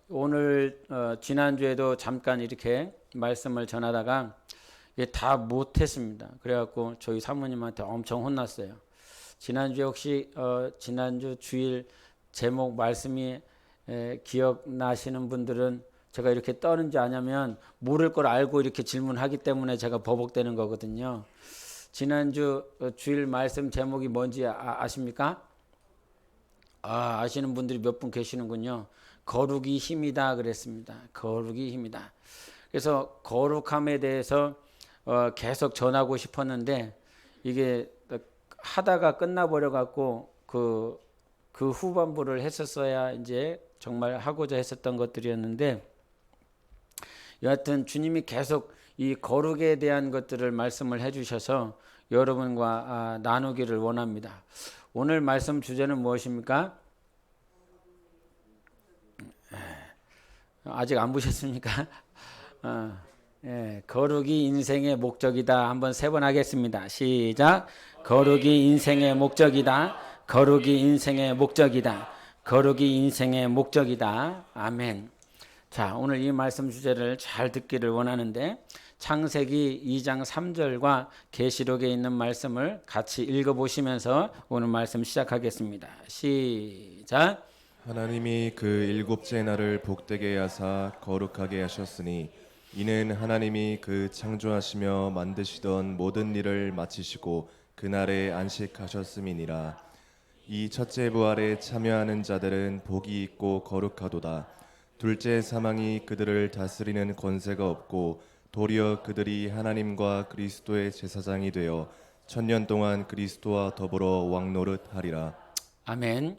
오늘 지난주에도 잠깐 이렇게 말씀을 전하다가 이게 다 못했습니다. 그래갖고 저희 사모님한테 엄청 혼났어요. 지난주에 혹시 지난주 주일 제목 말씀이 기억나시는 분들은 제가 이렇게 떠는지 아냐면 모를 걸 알고 이렇게 질문하기 때문에 제가 버벅대는 거거든요. 지난주 주일 말씀 제목이 뭔지 아십니까? 아시는 분들이 몇 분 계시는군요. 거룩이 힘이다 그랬습니다. 거룩이 힘이다. 그래서 거룩함에 대해서 계속 전하고 싶었는데 이게 하다가 끝나버려 갖고 그 후반부를 했었어야 이제 정말 하고자 했었던 것들이었는데, 여하튼 주님이 계속 이 거룩에 대한 것들을 말씀을 해주셔서 여러분과 나누기를 원합니다. 오늘 말씀 주제는 무엇입니까? 아직 안 보셨습니까? 거룩이 인생의 목적이다. 한번 세 번 하겠습니다. 시작. 거룩이 인생의 목적이다. 거룩이 인생의 목적이다. 거룩이 인생의 목적이다. 아멘. 자, 오늘 이 말씀 주제를 잘 듣기를 원하는데, 창세기 2장 3절과 계시록에 있는 말씀을 같이 읽어보시면서 오늘 말씀 시작하겠습니다. 시작. 하나님이 그 일곱째 날을 복되게 하사 거룩하게 하셨으니 이는 하나님이 그 창조하시며 만드시던 모든 일을 마치시고 그날에 안식하셨음이니라. 이 첫째 부활에 참여하는 자들은 복이 있고 거룩하도다. 둘째 사망이 그들을 다스리는 권세가 없고 도리어 그들이 하나님과 그리스도의 제사장이 되어 천년 동안 그리스도와 더불어 왕노릇하리라. 아멘.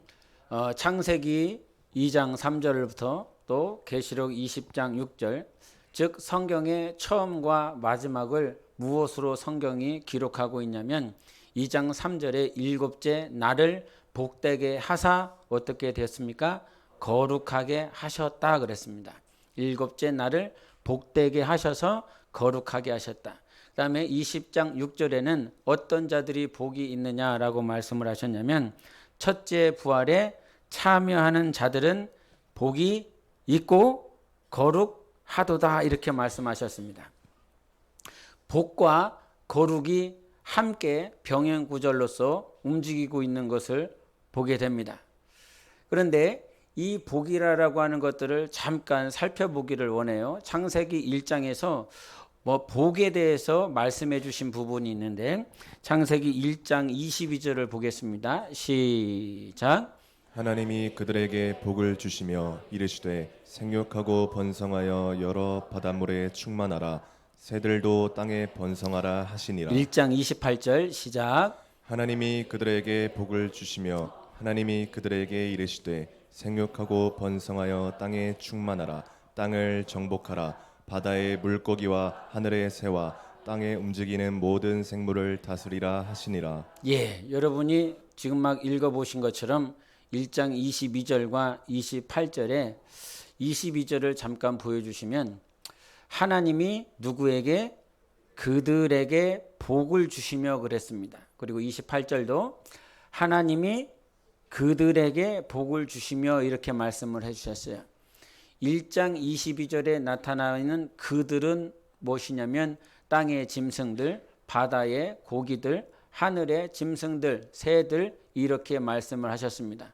창세기 2장 3절부터 또 계시록 20장 6절, 즉 성경의 처음과 마지막을 무엇으로 성경이 기록하고 있냐면 2장 3절에 일곱째 날을 복되게 하사 어떻게 됐습니까? 거룩하게 하셨다 그랬습니다. 일곱째 날을 복되게 하셔서 거룩하게 하셨다. 그 다음에 20장 6절에는 어떤 자들이 복이 있느냐라고 말씀을 하셨냐면, 첫째 부활에 참여하는 자들은 복이 있고 거룩하도다 이렇게 말씀하셨습니다. 복과 거룩이 함께 병행구절로서 움직이고 있는 것을 보게 됩니다. 그런데 이 복이라고 하는 것들을 잠깐 살펴보기를 원해요. 창세기 1장에서 복에 대해서 말씀해 주신 부분이 있는데, 창세기 1장 22절을 보겠습니다. 시작. 하나님이 그들에게 복을 주시며 이르시되 생육하고 번성하여 여러 바닷물에 충만하라. 새들도 땅에 번성하라 하시니라. 1장 28절 시작. 하나님이 그들에게 복을 주시며 하나님이 그들에게 이르시되 생육하고 번성하여 땅에 충만하라. 땅을 정복하라. 바다의 물고기와 하늘의 새와 땅에 움직이는 모든 생물을 다스리라 하시니라. 여러분이 지금 막 읽어보신 것처럼 1장 22절과 28절에 22절을 잠깐 보여주시면, 하나님이 누구에게? 그들에게 복을 주시며 그랬습니다. 그리고 28절도 하나님이 그들에게 복을 주시며 이렇게 말씀을 해주셨어요. 1장 22절에 나타나는 그들은 무엇이냐면 땅의 짐승들, 바다의 고기들, 하늘의 짐승들, 새들 이렇게 말씀을 하셨습니다.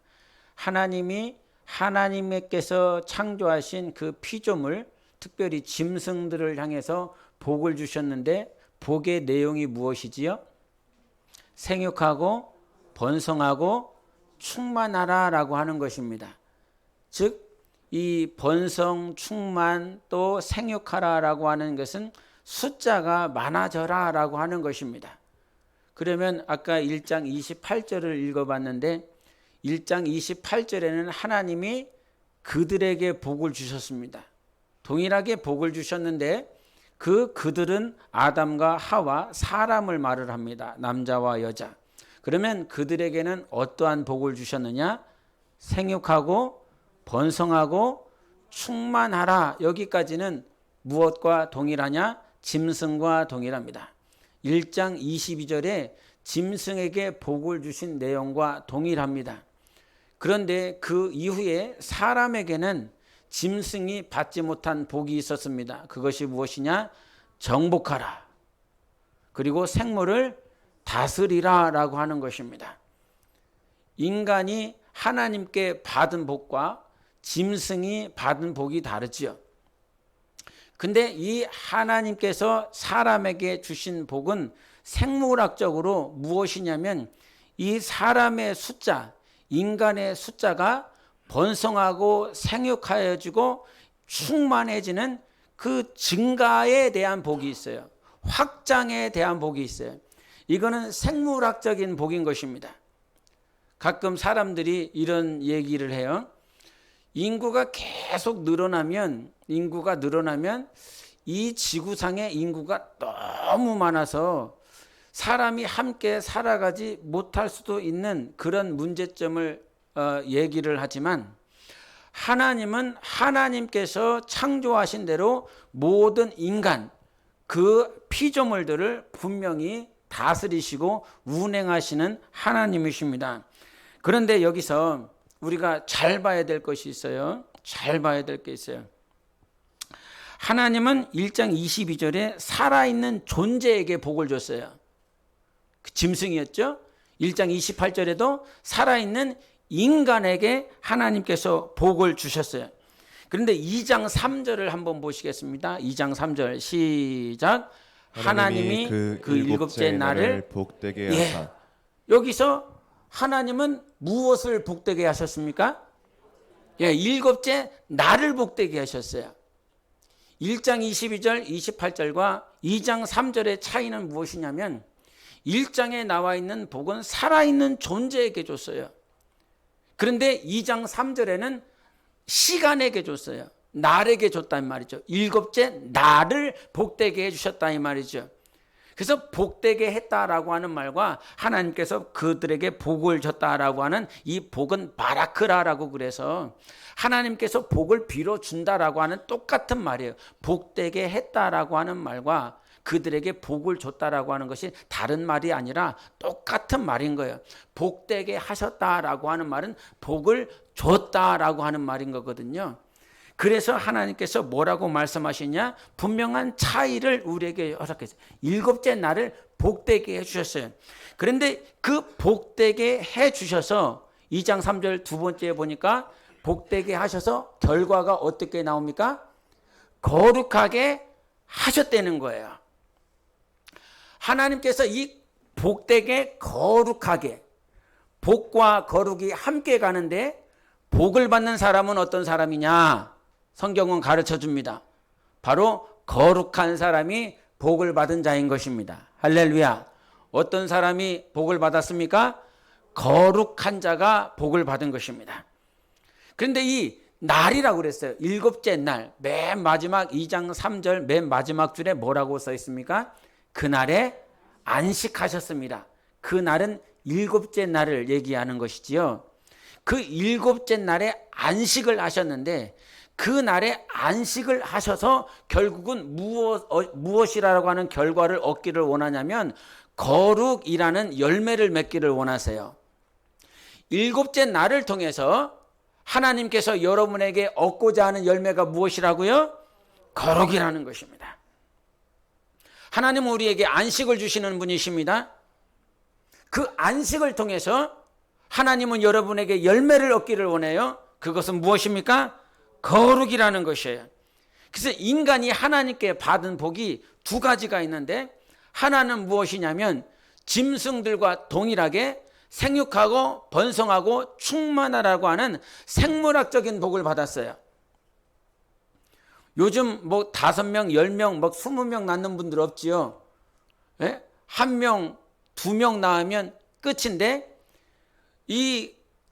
하나님께서 창조하신 그 피조물, 특별히 짐승들을 향해서 복을 주셨는데, 복의 내용이 무엇이지요? 생육하고 번성하고 충만하라 라고 하는 것입니다. 즉 이 번성, 충만, 또 생육하라 라고 하는 것은 숫자가 많아져라 라고 하는 것입니다. 그러면 아까 1장 28절을 읽어봤는데 1장 28절에는 하나님이 그들에게 복을 주셨습니다. 동일하게 복을 주셨는데 그들은 아담과 하와, 사람을 말을 합니다. 남자와 여자. 그러면 그들에게는 어떠한 복을 주셨느냐? 생육하고 번성하고 충만하라. 여기까지는 무엇과 동일하냐? 짐승과 동일합니다. 1장 22절에 짐승에게 복을 주신 내용과 동일합니다. 그런데 그 이후에 사람에게는 짐승이 받지 못한 복이 있었습니다. 그것이 무엇이냐? 정복하라. 그리고 생물을 다스리라 라고 하는 것입니다. 인간이 하나님께 받은 복과 짐승이 받은 복이 다르지요. 근데 이 하나님께서 사람에게 주신 복은 생물학적으로 무엇이냐면 이 사람의 숫자, 인간의 숫자가 번성하고 생육하여지고 충만해지는 그 증가에 대한 복이 있어요. 확장에 대한 복이 있어요. 이거는 생물학적인 복인 것입니다. 가끔 사람들이 이런 얘기를 해요. 인구가 계속 늘어나면 이 지구상의 인구가 너무 많아서 사람이 함께 살아가지 못할 수도 있는 그런 문제점을 얘기를 하지만 하나님은 하나님께서 창조하신 대로 모든 인간 그 피조물들을 분명히 다스리시고 운행하시는 하나님이십니다. 그런데 여기서 우리가 잘 봐야 될 것이 있어요. 잘 봐야 될 게 있어요. 하나님은 1장 22절에 살아있는 존재에게 복을 줬어요. 그 짐승이었죠. 1장 28절에도 살아있는 인간에게 하나님께서 복을 주셨어요. 그런데 2장 3절을 한번 보시겠습니다. 2장 3절 시작. 하나님이 그 일곱째 날을 복되게 하사. 여기서 하나님은 무엇을 복되게 하셨습니까? 일곱째 날을 복되게 하셨어요. 1장 22절 28절과 2장 3절의 차이는 무엇이냐면 1장에 나와 있는 복은 살아있는 존재에게 줬어요. 그런데 2장 3절에는 시간에게 줬어요. 날에게 줬단 말이죠. 일곱째 날을 복되게 해주셨다 이 말이죠. 그래서 복되게 했다라고 하는 말과 하나님께서 그들에게 복을 줬다라고 하는 이 복은 바라크라라고 그래서 하나님께서 복을 빌어준다라고 하는 똑같은 말이에요. 복되게 했다라고 하는 말과 그들에게 복을 줬다라고 하는 것이 다른 말이 아니라 똑같은 말인 거예요. 복되게 하셨다라고 하는 말은 복을 줬다라고 하는 말인 거거든요. 그래서 하나님께서 뭐라고 말씀하시냐? 분명한 차이를 우리에게 허락했어요. 일곱째 날을 복되게 해주셨어요. 그런데 그 복되게 해주셔서 2장 3절 두 번째 보니까 복되게 하셔서 결과가 어떻게 나옵니까? 거룩하게 하셨다는 거예요. 하나님께서 이 복되게 거룩하게 복과 거룩이 함께 가는데 복을 받는 사람은 어떤 사람이냐? 성경은 가르쳐 줍니다. 바로 거룩한 사람이 복을 받은 자인 것입니다. 할렐루야. 어떤 사람이 복을 받았습니까? 거룩한 자가 복을 받은 것입니다. 그런데 이 날이라고 그랬어요. 일곱째 날, 맨 마지막 2장 3절 맨 마지막 줄에 뭐라고 써 있습니까? 그날에 안식하셨습니다. 그 날은 일곱째 날을 얘기하는 것이지요. 그 일곱째 날에 안식을 하셨는데 그 날에 안식을 하셔서 결국은 무엇이라고 하는 결과를 얻기를 원하냐면 거룩이라는 열매를 맺기를 원하세요. 일곱째 날을 통해서 하나님께서 여러분에게 얻고자 하는 열매가 무엇이라고요? 거룩이라는 것입니다. 하나님은 우리에게 안식을 주시는 분이십니다. 그 안식을 통해서 하나님은 여러분에게 열매를 얻기를 원해요. 그것은 무엇입니까? 거룩이라는 것이에요. 그래서 인간이 하나님께 받은 복이 두 가지가 있는데 하나는 무엇이냐면 짐승들과 동일하게 생육하고 번성하고 충만하라고 하는 생물학적인 복을 받았어요. 요즘 5명, 10명, 20명 낳는 분들 없지요. 1명, 2명 낳으면 끝인데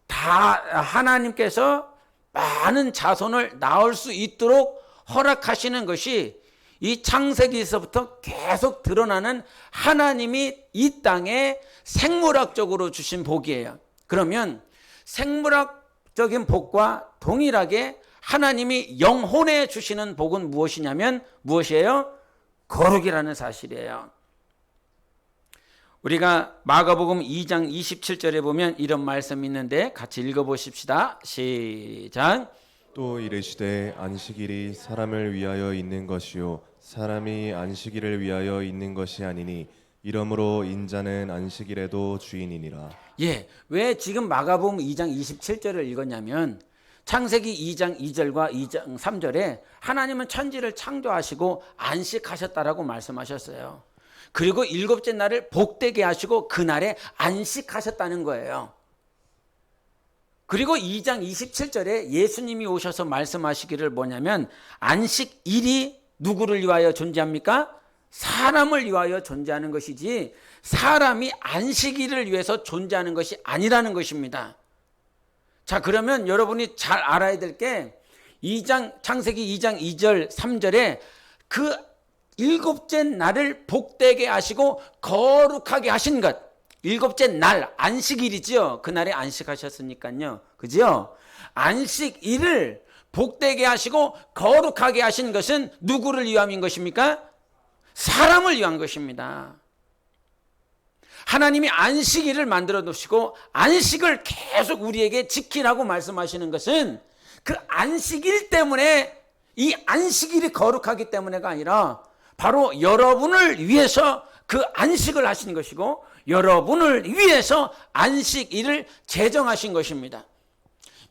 하나님께서 많은 자손을 낳을 수 있도록 허락하시는 것이 이 창세기에서부터 계속 드러나는 하나님이 이 땅에 생물학적으로 주신 복이에요. 그러면 생물학적인 복과 동일하게 하나님이 영혼에 주시는 복은 무엇이냐면 무엇이에요? 거룩이라는 사실이에요. 우리가 마가복음 2장 27절에 보면 이런 말씀이 있는데 같이 읽어보십시다. 시작. 또 이르시되 안식일이 사람을 위하여 있는 것이요 사람이 안식일을 위하여 있는 것이 아니니 이러므로 인자는 안식일에도 주인이니라. 예, 왜 지금 마가복음 2장 27절을 읽었냐면 창세기 2장 2절과 2장 3절에 하나님은 천지를 창조하시고 안식하셨다라고 말씀하셨어요. 그리고 일곱째 날을 복되게 하시고 그날에 안식하셨다는 거예요. 그리고 2장 27절에 예수님이 오셔서 말씀하시기를 뭐냐면 안식일이 누구를 위하여 존재합니까? 사람을 위하여 존재하는 것이지 사람이 안식일을 위해서 존재하는 것이 아니라는 것입니다. 자, 그러면 여러분이 잘 알아야 될 게 창세기 2장 2절 3절에 그 일곱째 날을 복되게 하시고 거룩하게 하신 것, 일곱째 날 안식일이죠. 그날에 안식하셨으니까요. 그죠? 안식일을 복되게 하시고 거룩하게 하신 것은 누구를 위함인 것입니까? 사람을 위한 것입니다. 하나님이 안식일을 만들어 놓으시고 안식을 계속 우리에게 지키라고 말씀하시는 것은 그 안식일 때문에 이 안식일이 거룩하기 때문에가 아니라 바로 여러분을 위해서 그 안식을 하신 것이고 여러분을 위해서 안식일을 제정하신 것입니다.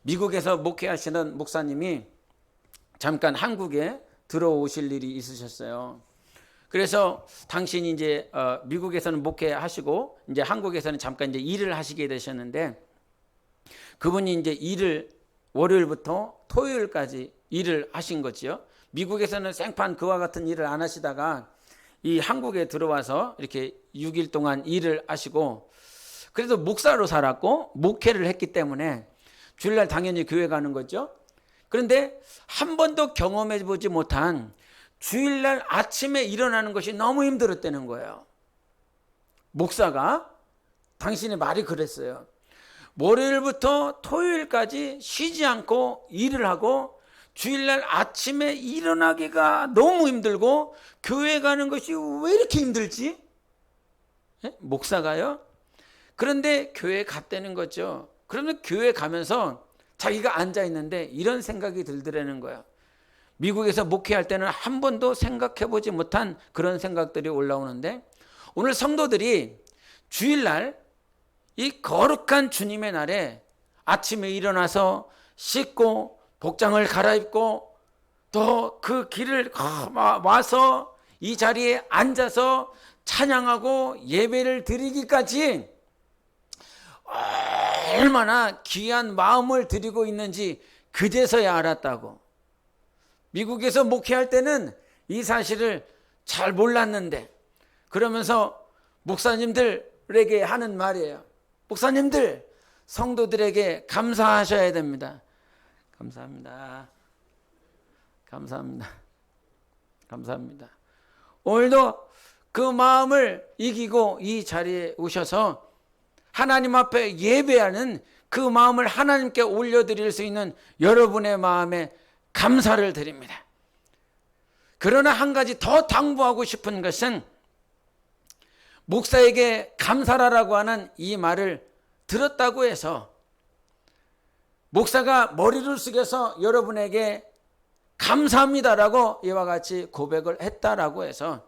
미국에서 목회하시는 목사님이 잠깐 한국에 들어오실 일이 있으셨어요. 그래서 당신이 이제 미국에서는 목회하시고 이제 한국에서는 잠깐 이제 일을 하시게 되셨는데 그분이 이제 일을 월요일부터 토요일까지 일을 하신 거지요. 미국에서는 생판 그와 같은 일을 안 하시다가 이 한국에 들어와서 이렇게 6일 동안 일을 하시고 그래도 목사로 살았고 목회를 했기 때문에 주일날 당연히 교회 가는 거죠. 그런데 한 번도 경험해 보지 못한 주일날 아침에 일어나는 것이 너무 힘들었다는 거예요. 목사가 당신의 말이 그랬어요. 월요일부터 토요일까지 쉬지 않고 일을 하고 주일날 아침에 일어나기가 너무 힘들고 교회 가는 것이 왜 이렇게 힘들지? 예? 목사가요? 그런데 교회 갔다는 거죠. 그러면 교회 가면서 자기가 앉아 있는데 이런 생각이 들더라는 거예요. 미국에서 목회할 때는 한 번도 생각해 보지 못한 그런 생각들이 올라오는데 오늘 성도들이 주일날 이 거룩한 주님의 날에 아침에 일어나서 씻고 복장을 갈아입고 또 그 길을 와서 이 자리에 앉아서 찬양하고 예배를 드리기까지 얼마나 귀한 마음을 드리고 있는지 그제서야 알았다고. 미국에서 목회할 때는 이 사실을 잘 몰랐는데 그러면서 목사님들에게 하는 말이에요. 목사님들, 성도들에게 감사하셔야 됩니다. 감사합니다. 감사합니다. 감사합니다. 오늘도 그 마음을 이기고 이 자리에 오셔서 하나님 앞에 예배하는 그 마음을 하나님께 올려드릴 수 있는 여러분의 마음에 감사를 드립니다. 그러나 한 가지 더 당부하고 싶은 것은 목사에게 감사라고 하는 이 말을 들었다고 해서 목사가 머리를 숙여서 여러분에게 감사합니다라고 이와 같이 고백을 했다라고 해서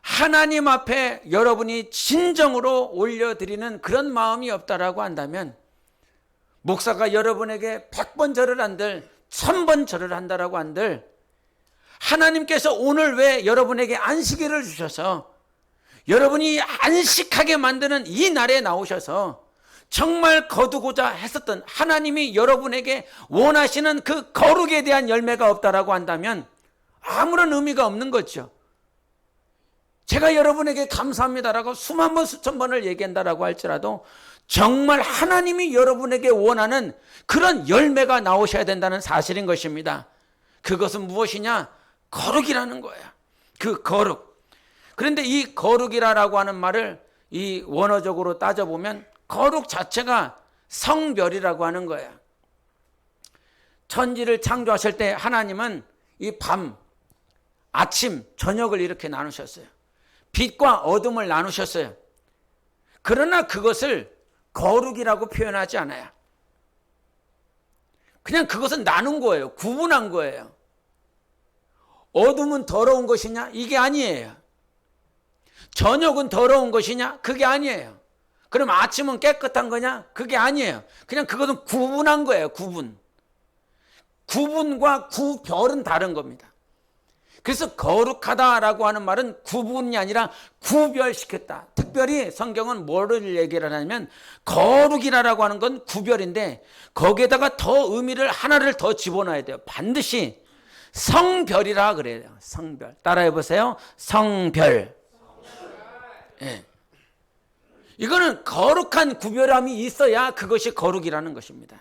하나님 앞에 여러분이 진정으로 올려드리는 그런 마음이 없다라고 한다면 목사가 여러분에게 100번 절을 한들 1000번 절을 한다라고 한들 하나님께서 오늘 왜 여러분에게 안식일을 주셔서 여러분이 안식하게 만드는 이 날에 나오셔서 정말 거두고자 했었던 하나님이 여러분에게 원하시는 그 거룩에 대한 열매가 없다라고 한다면 아무런 의미가 없는 거죠. 제가 여러분에게 감사합니다라고 수만 번 수천 번을 얘기한다라고 할지라도 정말 하나님이 여러분에게 원하는 그런 열매가 나오셔야 된다는 사실인 것입니다. 그것은 무엇이냐? 거룩이라는 거예요. 그 거룩. 그런데 이 거룩이라고 하는 말을 이 원어적으로 따져보면 거룩 자체가 성별이라고 하는 거예요. 천지를 창조하실 때 하나님은 이 밤, 아침, 저녁을 이렇게 나누셨어요. 빛과 어둠을 나누셨어요. 그러나 그것을 거룩이라고 표현하지 않아요. 그냥 그것은 나눈 거예요. 구분한 거예요. 어둠은 더러운 것이냐? 이게 아니에요. 저녁은 더러운 것이냐? 그게 아니에요. 그럼 아침은 깨끗한 거냐? 그게 아니에요. 그냥 그것은 구분한 거예요. 구분과 구별은 다른 겁니다. 그래서 거룩하다라고 하는 말은 구분이 아니라 구별시켰다. 특별히 성경은 뭐를 얘기를 하냐면 거룩이라고 하는 건 구별인데 거기에다가 더 의미를 하나를 더 집어넣어야 돼요. 반드시 성별이라 그래요. 성별. 따라해 보세요. 성별. 예. 이거는 거룩한 구별함이 있어야 그것이 거룩이라는 것입니다.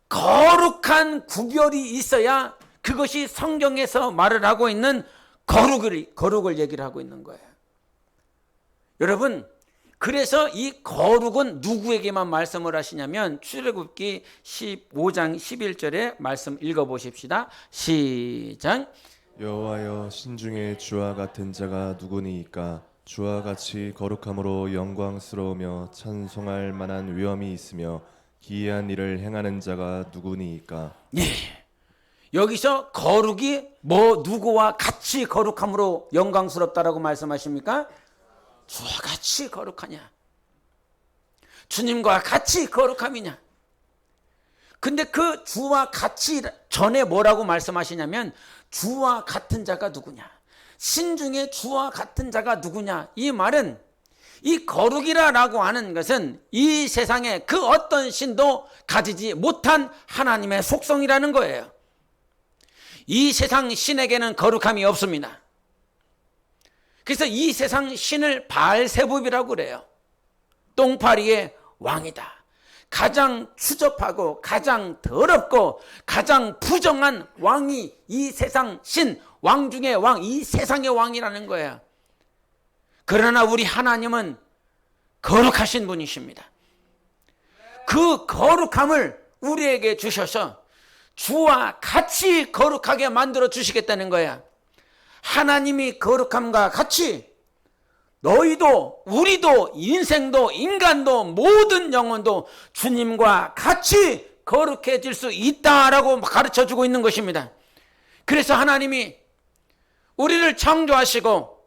거룩한 구별이 있어야 그것이 성경에서 말을 하고 있는 거룩을 얘기를 하고 있는 거예요. 여러분, 그래서 이 거룩은 누구에게만 말씀을 하시냐면 출애굽기 15장 11절에 말씀 읽어보십시다. 시작. 여호와여, 신중에 주와 같은 자가 누구니이까? 주와 같이 거룩함으로 영광스러우며 찬송할 만한 위엄이 있으며 기이한 일을 행하는 자가 누구니이까? 예. 여기서 거룩이 누구와 같이 거룩함으로 영광스럽다라고 말씀하십니까? 주와 같이 거룩하냐? 주님과 같이 거룩함이냐? 근데 그 주와 같이 전에 뭐라고 말씀하시냐면 주와 같은 자가 누구냐? 신중에 주와 같은 자가 누구냐? 이 말은 이 거룩이라고 하는 것은 이 세상에 그 어떤 신도 가지지 못한 하나님의 속성이라는 거예요. 이 세상 신에게는 거룩함이 없습니다. 그래서 이 세상 신을 바알세붑이라고 그래요. 똥파리의 왕이다. 가장 추접하고 가장 더럽고 가장 부정한 왕이 이 세상 신, 왕 중의 왕, 이 세상의 왕이라는 거예요. 그러나 우리 하나님은 거룩하신 분이십니다. 그 거룩함을 우리에게 주셔서 주와 같이 거룩하게 만들어 주시겠다는 거야. 하나님이 거룩함과 같이 너희도 우리도 인생도 인간도 모든 영혼도 주님과 같이 거룩해질 수 있다라고 가르쳐주고 있는 것입니다. 그래서 하나님이 우리를 창조하시고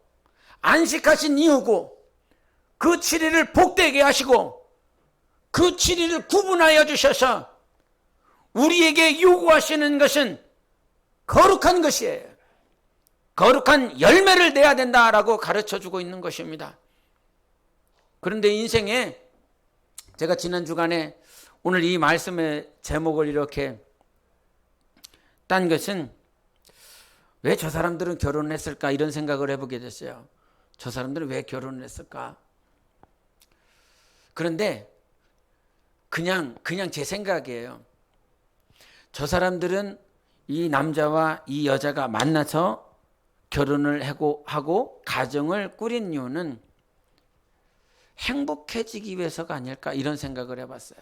안식하신 이후고 그 7일을 복되게 하시고 그 7일을 구분하여 주셔서 우리에게 요구하시는 것은 거룩한 것이에요. 거룩한 열매를 내야 된다라고 가르쳐주고 있는 것입니다. 그런데 인생에 제가 지난 주간에 오늘 이 말씀의 제목을 이렇게 딴 것은 왜 저 사람들은 결혼을 했을까 이런 생각을 해보게 됐어요. 저 사람들은 왜 결혼을 했을까? 그런데 그냥 제 생각이에요. 저 사람들은 이 남자와 이 여자가 만나서 결혼을 하고 가정을 꾸린 이유는 행복해지기 위해서가 아닐까 이런 생각을 해봤어요.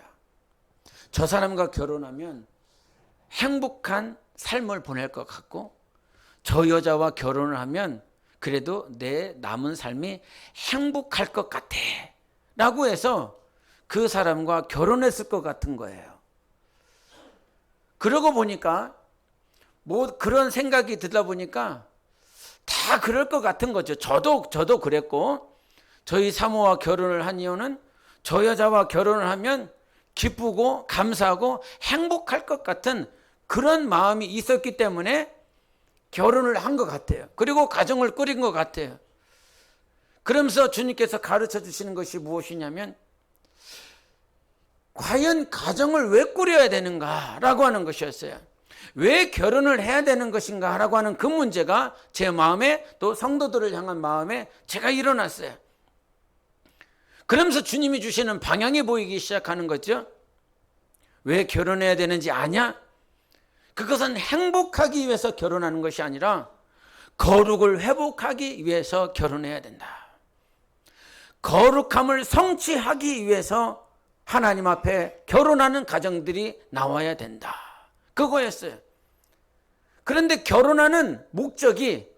저 사람과 결혼하면 행복한 삶을 보낼 것 같고 저 여자와 결혼을 하면 그래도 내 남은 삶이 행복할 것 같아 라고 해서 그 사람과 결혼했을 것 같은 거예요. 그러고 보니까 그런 생각이 들다 보니까 다 그럴 것 같은 거죠. 저도 그랬고 저희 사모와 결혼을 한 이유는 저 여자와 결혼을 하면 기쁘고 감사하고 행복할 것 같은 그런 마음이 있었기 때문에 결혼을 한 것 같아요. 그리고 가정을 꾸린 것 같아요. 그러면서 주님께서 가르쳐 주시는 것이 무엇이냐면 과연 가정을 왜 꾸려야 되는가라고 하는 것이었어요. 왜 결혼을 해야 되는 것인가 라고 하는 그 문제가 제 마음에 또 성도들을 향한 마음에 제가 일어났어요. 그러면서 주님이 주시는 방향이 보이기 시작하는 거죠. 왜 결혼해야 되는지 아냐? 그것은 행복하기 위해서 결혼하는 것이 아니라 거룩을 회복하기 위해서 결혼해야 된다. 거룩함을 성취하기 위해서 하나님 앞에 결혼하는 가정들이 나와야 된다. 그거였어요. 그런데 결혼하는 목적이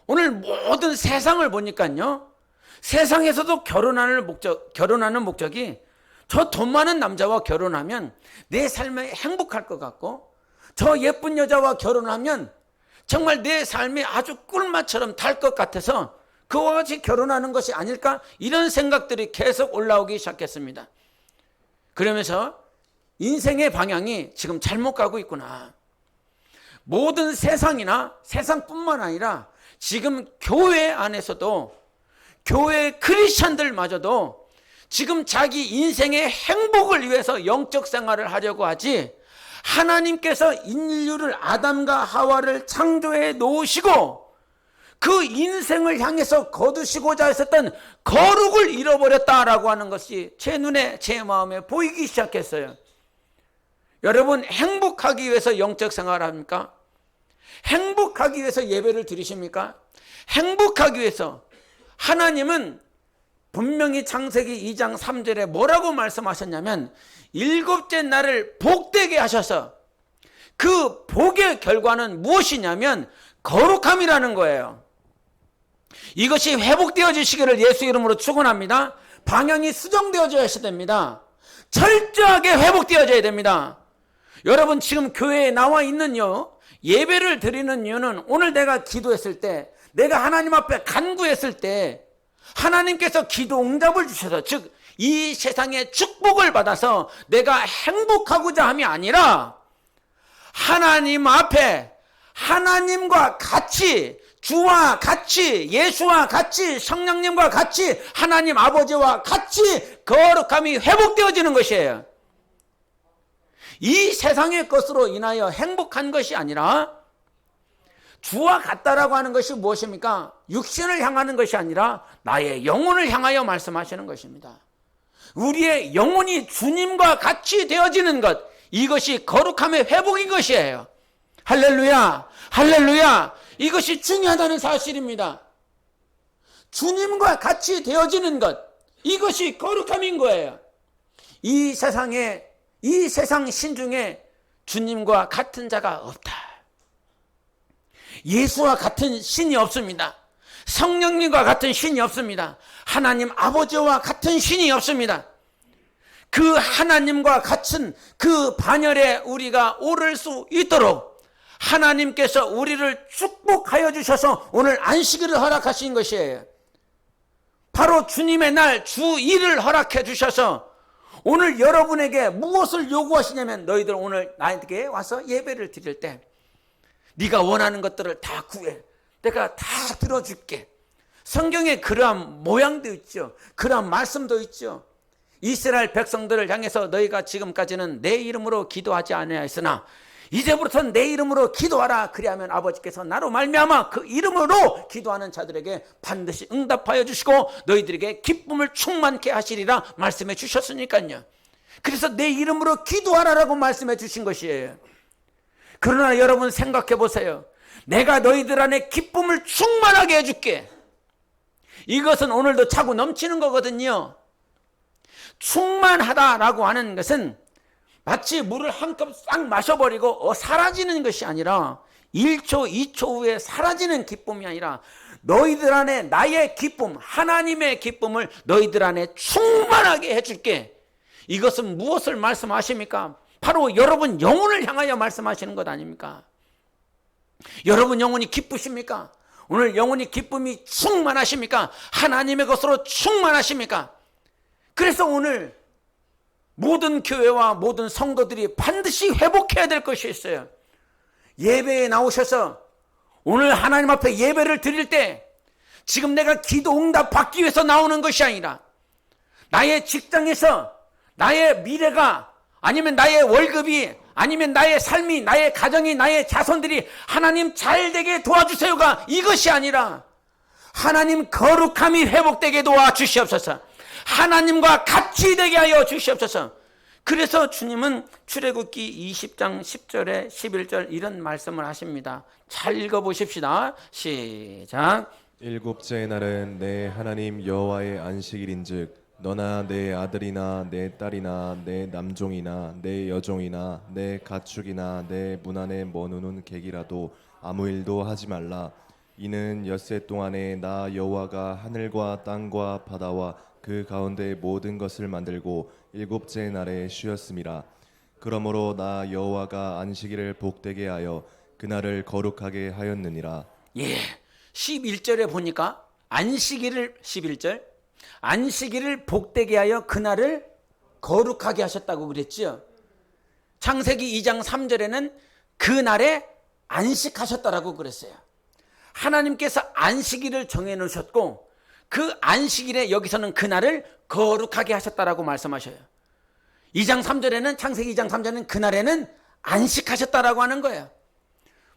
오늘 모든 세상을 보니까요, 세상에서도 결혼하는 목적이 저 돈 많은 남자와 결혼하면 내 삶에 행복할 것 같고, 저 예쁜 여자와 결혼하면 정말 내 삶이 아주 꿀맛처럼 달 것 같아서 그와 같이 결혼하는 것이 아닐까, 이런 생각들이 계속 올라오기 시작했습니다. 그러면서 인생의 방향이 지금 잘못 가고 있구나. 모든 세상이나 세상뿐만 아니라 지금 교회 안에서도, 교회 크리스찬들마저도 지금 자기 인생의 행복을 위해서 영적 생활을 하려고 하지, 하나님께서 인류를, 아담과 하와를 창조해 놓으시고 그 인생을 향해서 거두시고자 했었던 거룩을 잃어버렸다라고 하는 것이 제 눈에, 제 마음에 보이기 시작했어요. 여러분, 행복하기 위해서 영적 생활을 합니까? 행복하기 위해서 예배를 드리십니까? 행복하기 위해서 하나님은 분명히 창세기 2장 3절에 뭐라고 말씀하셨냐면, 일곱째 날을 복되게 하셔서 그 복의 결과는 무엇이냐면 거룩함이라는 거예요. 이것이 회복되어지시기를 예수 이름으로 축원합니다. 방향이 수정되어져야 됩니다. 철저하게 회복되어져야 됩니다. 여러분, 지금 교회에 나와 있는요, 예배를 드리는 이유는 오늘 내가 기도했을 때, 내가 하나님 앞에 간구했을 때 하나님께서 기도 응답을 주셔서, 즉 이 세상의 축복을 받아서 내가 행복하고자 함이 아니라 하나님 앞에 하나님과 같이, 주와 같이, 예수와 같이, 성령님과 같이, 하나님 아버지와 같이 거룩함이 회복되어지는 것이에요. 이 세상의 것으로 인하여 행복한 것이 아니라, 주와 같다라고 하는 것이 무엇입니까? 육신을 향하는 것이 아니라 나의 영혼을 향하여 말씀하시는 것입니다. 우리의 영혼이 주님과 같이 되어지는 것, 이것이 거룩함의 회복인 것이에요. 할렐루야, 할렐루야. 이것이 중요하다는 사실입니다. 주님과 같이 되어지는 것, 이것이 거룩함인 거예요. 이 세상 신 중에 주님과 같은 자가 없다. 예수와 같은 신이 없습니다. 성령님과 같은 신이 없습니다. 하나님 아버지와 같은 신이 없습니다. 그 하나님과 같은 그 반열에 우리가 오를 수 있도록 하나님께서 우리를 축복하여 주셔서 오늘 안식일을 허락하신 것이에요. 바로 주님의 날 주2를 허락해 주셔서 오늘 여러분에게 무엇을 요구하시냐면, 너희들 오늘 나에게 와서 예배를 드릴 때 네가 원하는 것들을 다 구해. 내가 다 들어줄게. 성경에 그러한 모양도 있죠. 그러한 말씀도 있죠. 이스라엘 백성들을 향해서 너희가 지금까지는 내 이름으로 기도하지 아니하였으나 이제부터는 내 이름으로 기도하라. 그리하면 아버지께서 나로 말미암아 그 이름으로 기도하는 자들에게 반드시 응답하여 주시고 너희들에게 기쁨을 충만케 하시리라 말씀해 주셨으니까요. 그래서 내 이름으로 기도하라라고 말씀해 주신 것이에요. 그러나 여러분 생각해 보세요. 내가 너희들 안에 기쁨을 충만하게 해줄게. 이것은 오늘도 차고 넘치는 거거든요. 충만하다라고 하는 것은 마치 물을 한 컵 싹 마셔버리고 사라지는 것이 아니라 1초, 2초 후에 사라지는 기쁨이 아니라 너희들 안에 나의 기쁨, 하나님의 기쁨을 너희들 안에 충만하게 해줄게. 이것은 무엇을 말씀하십니까? 바로 여러분 영혼을 향하여 말씀하시는 것 아닙니까? 여러분 영혼이 기쁘십니까? 오늘 영혼이 기쁨이 충만하십니까? 하나님의 것으로 충만하십니까? 그래서 오늘 모든 교회와 모든 성도들이 반드시 회복해야 될 것이 있어요. 예배에 나오셔서 오늘 하나님 앞에 예배를 드릴 때 지금 내가 기도 응답 받기 위해서 나오는 것이 아니라 나의 직장에서 나의 미래가, 아니면 나의 월급이, 아니면 나의 삶이, 나의 가정이, 나의 자손들이 하나님 잘 되게 도와주세요가 이것이 아니라 하나님 거룩함이 회복되게 도와주시옵소서. 하나님과 같이 되게 하여 주시옵소서. 그래서 주님은 출애굽기 20장 10절에 11절 이런 말씀을 하십니다. 잘 읽어보십시다. 시작. 일곱째 날은 내 하나님 여호와의 안식일인즉 너나 내 아들이나 내 딸이나 내 남종이나 내 여종이나 내 가축이나 내 문 안에 머누는 객이라도 아무 일도 하지 말라. 이는 엿새 동안에 나 여호와가 하늘과 땅과 바다와 그 가운데 모든 것을 만들고 일곱째 날에 쉬었음이라. 그러므로 나 여호와가 안식일을 복되게 하여 그날을 거룩하게 하였느니라. 예, 11절에 보니까 안식일을 11절 안식일을 복되게 하여 그날을 거룩하게 하셨다고 그랬지요. 창세기 2장 3절에는 그날에 안식하셨다라고 그랬어요. 하나님께서 안식일을 정해 놓으셨고 그 안식일에 여기서는 그날을 거룩하게 하셨다라고 말씀하셔요. 2장 3절에는 창세기 2장 3절에는 그날에는 안식하셨다라고 하는 거예요.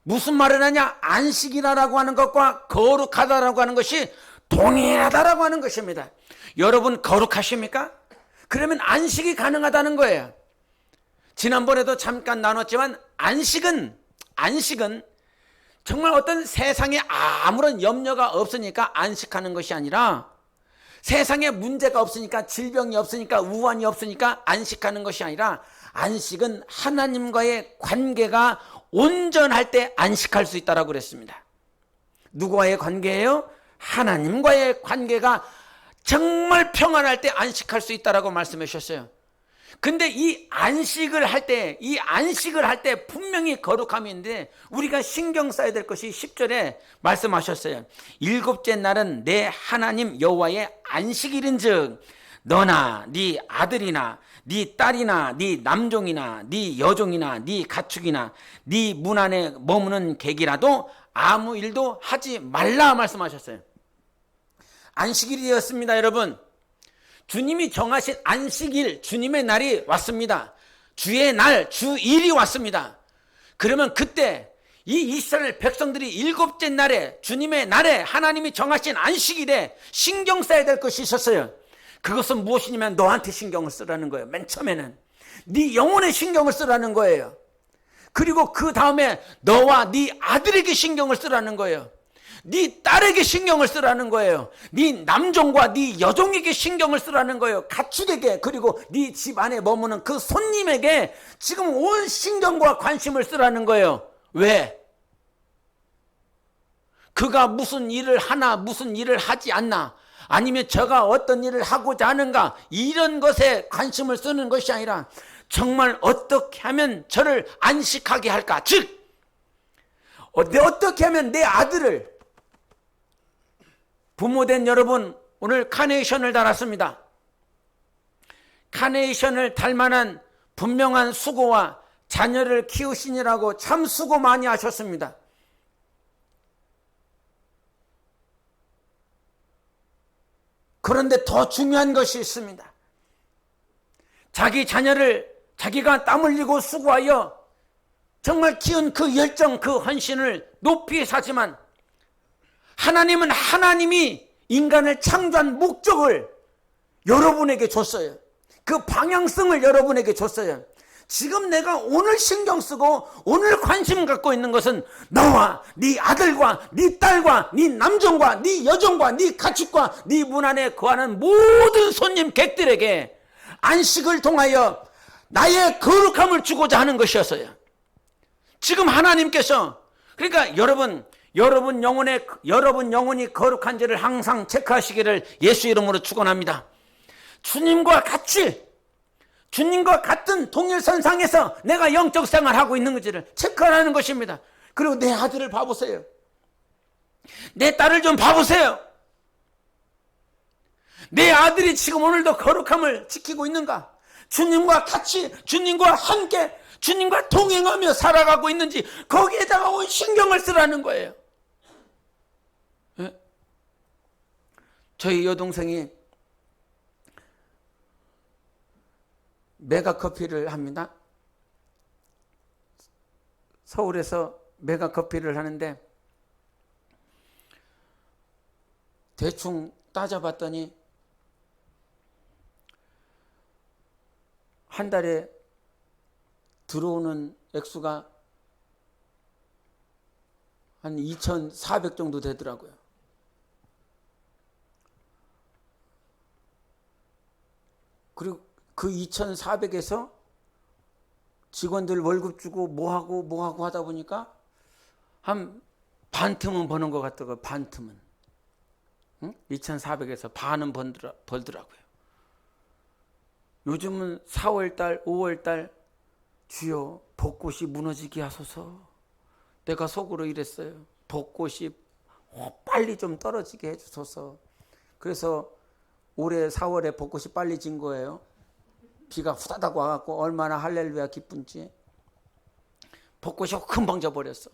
무슨 말을 하냐? 안식이라고 하는 것과 거룩하다라고 하는 것이 동일하다라고 하는 것입니다. 여러분 거룩하십니까? 그러면 안식이 가능하다는 거예요. 지난번에도 잠깐 나눴지만 안식은 정말 어떤 세상에 아무런 염려가 없으니까 안식하는 것이 아니라 세상에 문제가 없으니까 질병이 없으니까 우환이 없으니까 안식하는 것이 아니라 안식은 하나님과의 관계가 온전할 때 안식할 수 있다라고 그랬습니다. 누구와의 관계예요? 하나님과의 관계가 정말 평안할 때 안식할 수 있다라고 말씀해 주셨어요. 근데 이 안식을 할 때 분명히 거룩함이 있는데 우리가 신경 써야 될 것이 10절에 말씀하셨어요. 일곱째 날은 내 하나님 여호와의 안식일인즉 너나 네 아들이나 네 딸이나 네 남종이나 네 여종이나 네 가축이나 네 문 안에 머무는 객이라도 아무 일도 하지 말라 말씀하셨어요. 안식일이었습니다. 여러분, 주님이 정하신 안식일, 주님의 날이 왔습니다. 주의 날, 주일이 왔습니다. 그러면 그때 이 이스라엘 백성들이 일곱째 날에, 주님의 날에 하나님이 정하신 안식일에 신경 써야 될 것이 있었어요. 그것은 무엇이냐면 너한테 신경을 쓰라는 거예요. 맨 처음에는 네 영혼에 신경을 쓰라는 거예요. 그리고 그 다음에 너와 네 아들에게 신경을 쓰라는 거예요. 네 딸에게 신경을 쓰라는 거예요. 네 남종과 네 여종에게 신경을 쓰라는 거예요. 가축에게, 그리고 네 집 안에 머무는 그 손님에게 지금 온 신경과 관심을 쓰라는 거예요. 왜? 그가 무슨 일을 하나 무슨 일을 하지 않나, 아니면 저가 어떤 일을 하고자 하는가, 이런 것에 관심을 쓰는 것이 아니라 정말 어떻게 하면 저를 안식하게 할까, 즉 어떻게 하면 내 아들을, 부모된 여러분 오늘 카네이션을 달았습니다. 카네이션을 달 만한 분명한 수고와 자녀를 키우시느라고 참 수고 많이 하셨습니다. 그런데 더 중요한 것이 있습니다. 자기 자녀를 자기가 땀 흘리고 수고하여 정말 키운 그 열정, 그 헌신을 높이 사지만 하나님은 하나님이 인간을 창조한 목적을 여러분에게 줬어요. 그 방향성을 여러분에게 줬어요. 지금 내가 오늘 신경 쓰고 오늘 관심 갖고 있는 것은 너와 네 아들과 네 딸과 네 남종과 네 여종과 네 가축과 네 문 안에 거하는 모든 손님 객들에게 안식을 통하여 나의 거룩함을 주고자 하는 것이었어요. 지금 하나님께서, 그러니까 여러분 영혼이 거룩한지를 항상 체크하시기를 예수 이름으로 축원합니다. 주님과 같은 동일선상에서 내가 영적 생활하고 있는 건지를 체크하는 것입니다. 그리고 내 아들을 봐보세요. 내 딸을 좀 봐보세요. 내 아들이 지금 오늘도 거룩함을 지키고 있는가? 주님과 같이, 주님과 함께, 주님과 동행하며 살아가고 있는지 거기에다가 온 신경을 쓰라는 거예요. 네? 저희 여동생이 메가커피를 합니다. 서울에서 메가커피를 하는데 대충 따져봤더니 한 달에 들어오는 액수가 한 2,400 정도 되더라고요. 그리고 그 2,400에서 직원들 월급 주고 뭐하고 하다 보니까 한 반 틈은 버는 것 같다고. 반 틈은 2,400에서 반은 벌더라고요. 요즘은 4월달 5월달 주여 벚꽃이 무너지게 하소서. 내가 속으로 이랬어요. 벚꽃이 빨리 좀 떨어지게 해주소서. 그래서 올해 4월에 벚꽃이 빨리 진 거예요. 비가 후다닥 와갖고 얼마나 할렐루야 기쁜지. 벚꽃이 금방 져버렸어.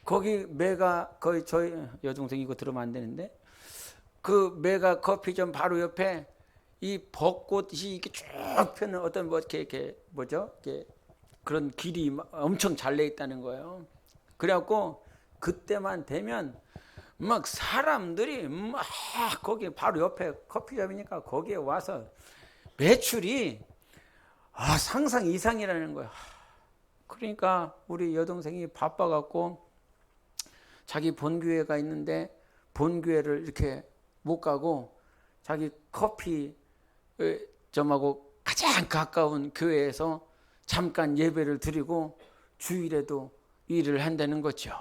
거기 메가, 거의 저희 여동생 이거 들으면 안 되는데, 그 메가 커피점 바로 옆에 이 벚꽃이 이렇게 쭉 펴는 어떤 뭐 이렇게 뭐죠? 이렇게 그런 길이 엄청 잘 내 있다는 거예요. 그래갖고 그때만 되면 막 사람들이 막 거기 바로 옆에 커피점이니까 거기에 와서 매출이 상상 이상이라는 거야. 그러니까 우리 여동생이 바빠갖고 자기 본교회가 있는데 본교회를 이렇게 못 가고 자기 커피점하고 가장 가까운 교회에서 잠깐 예배를 드리고 주일에도 일을 한다는 거죠.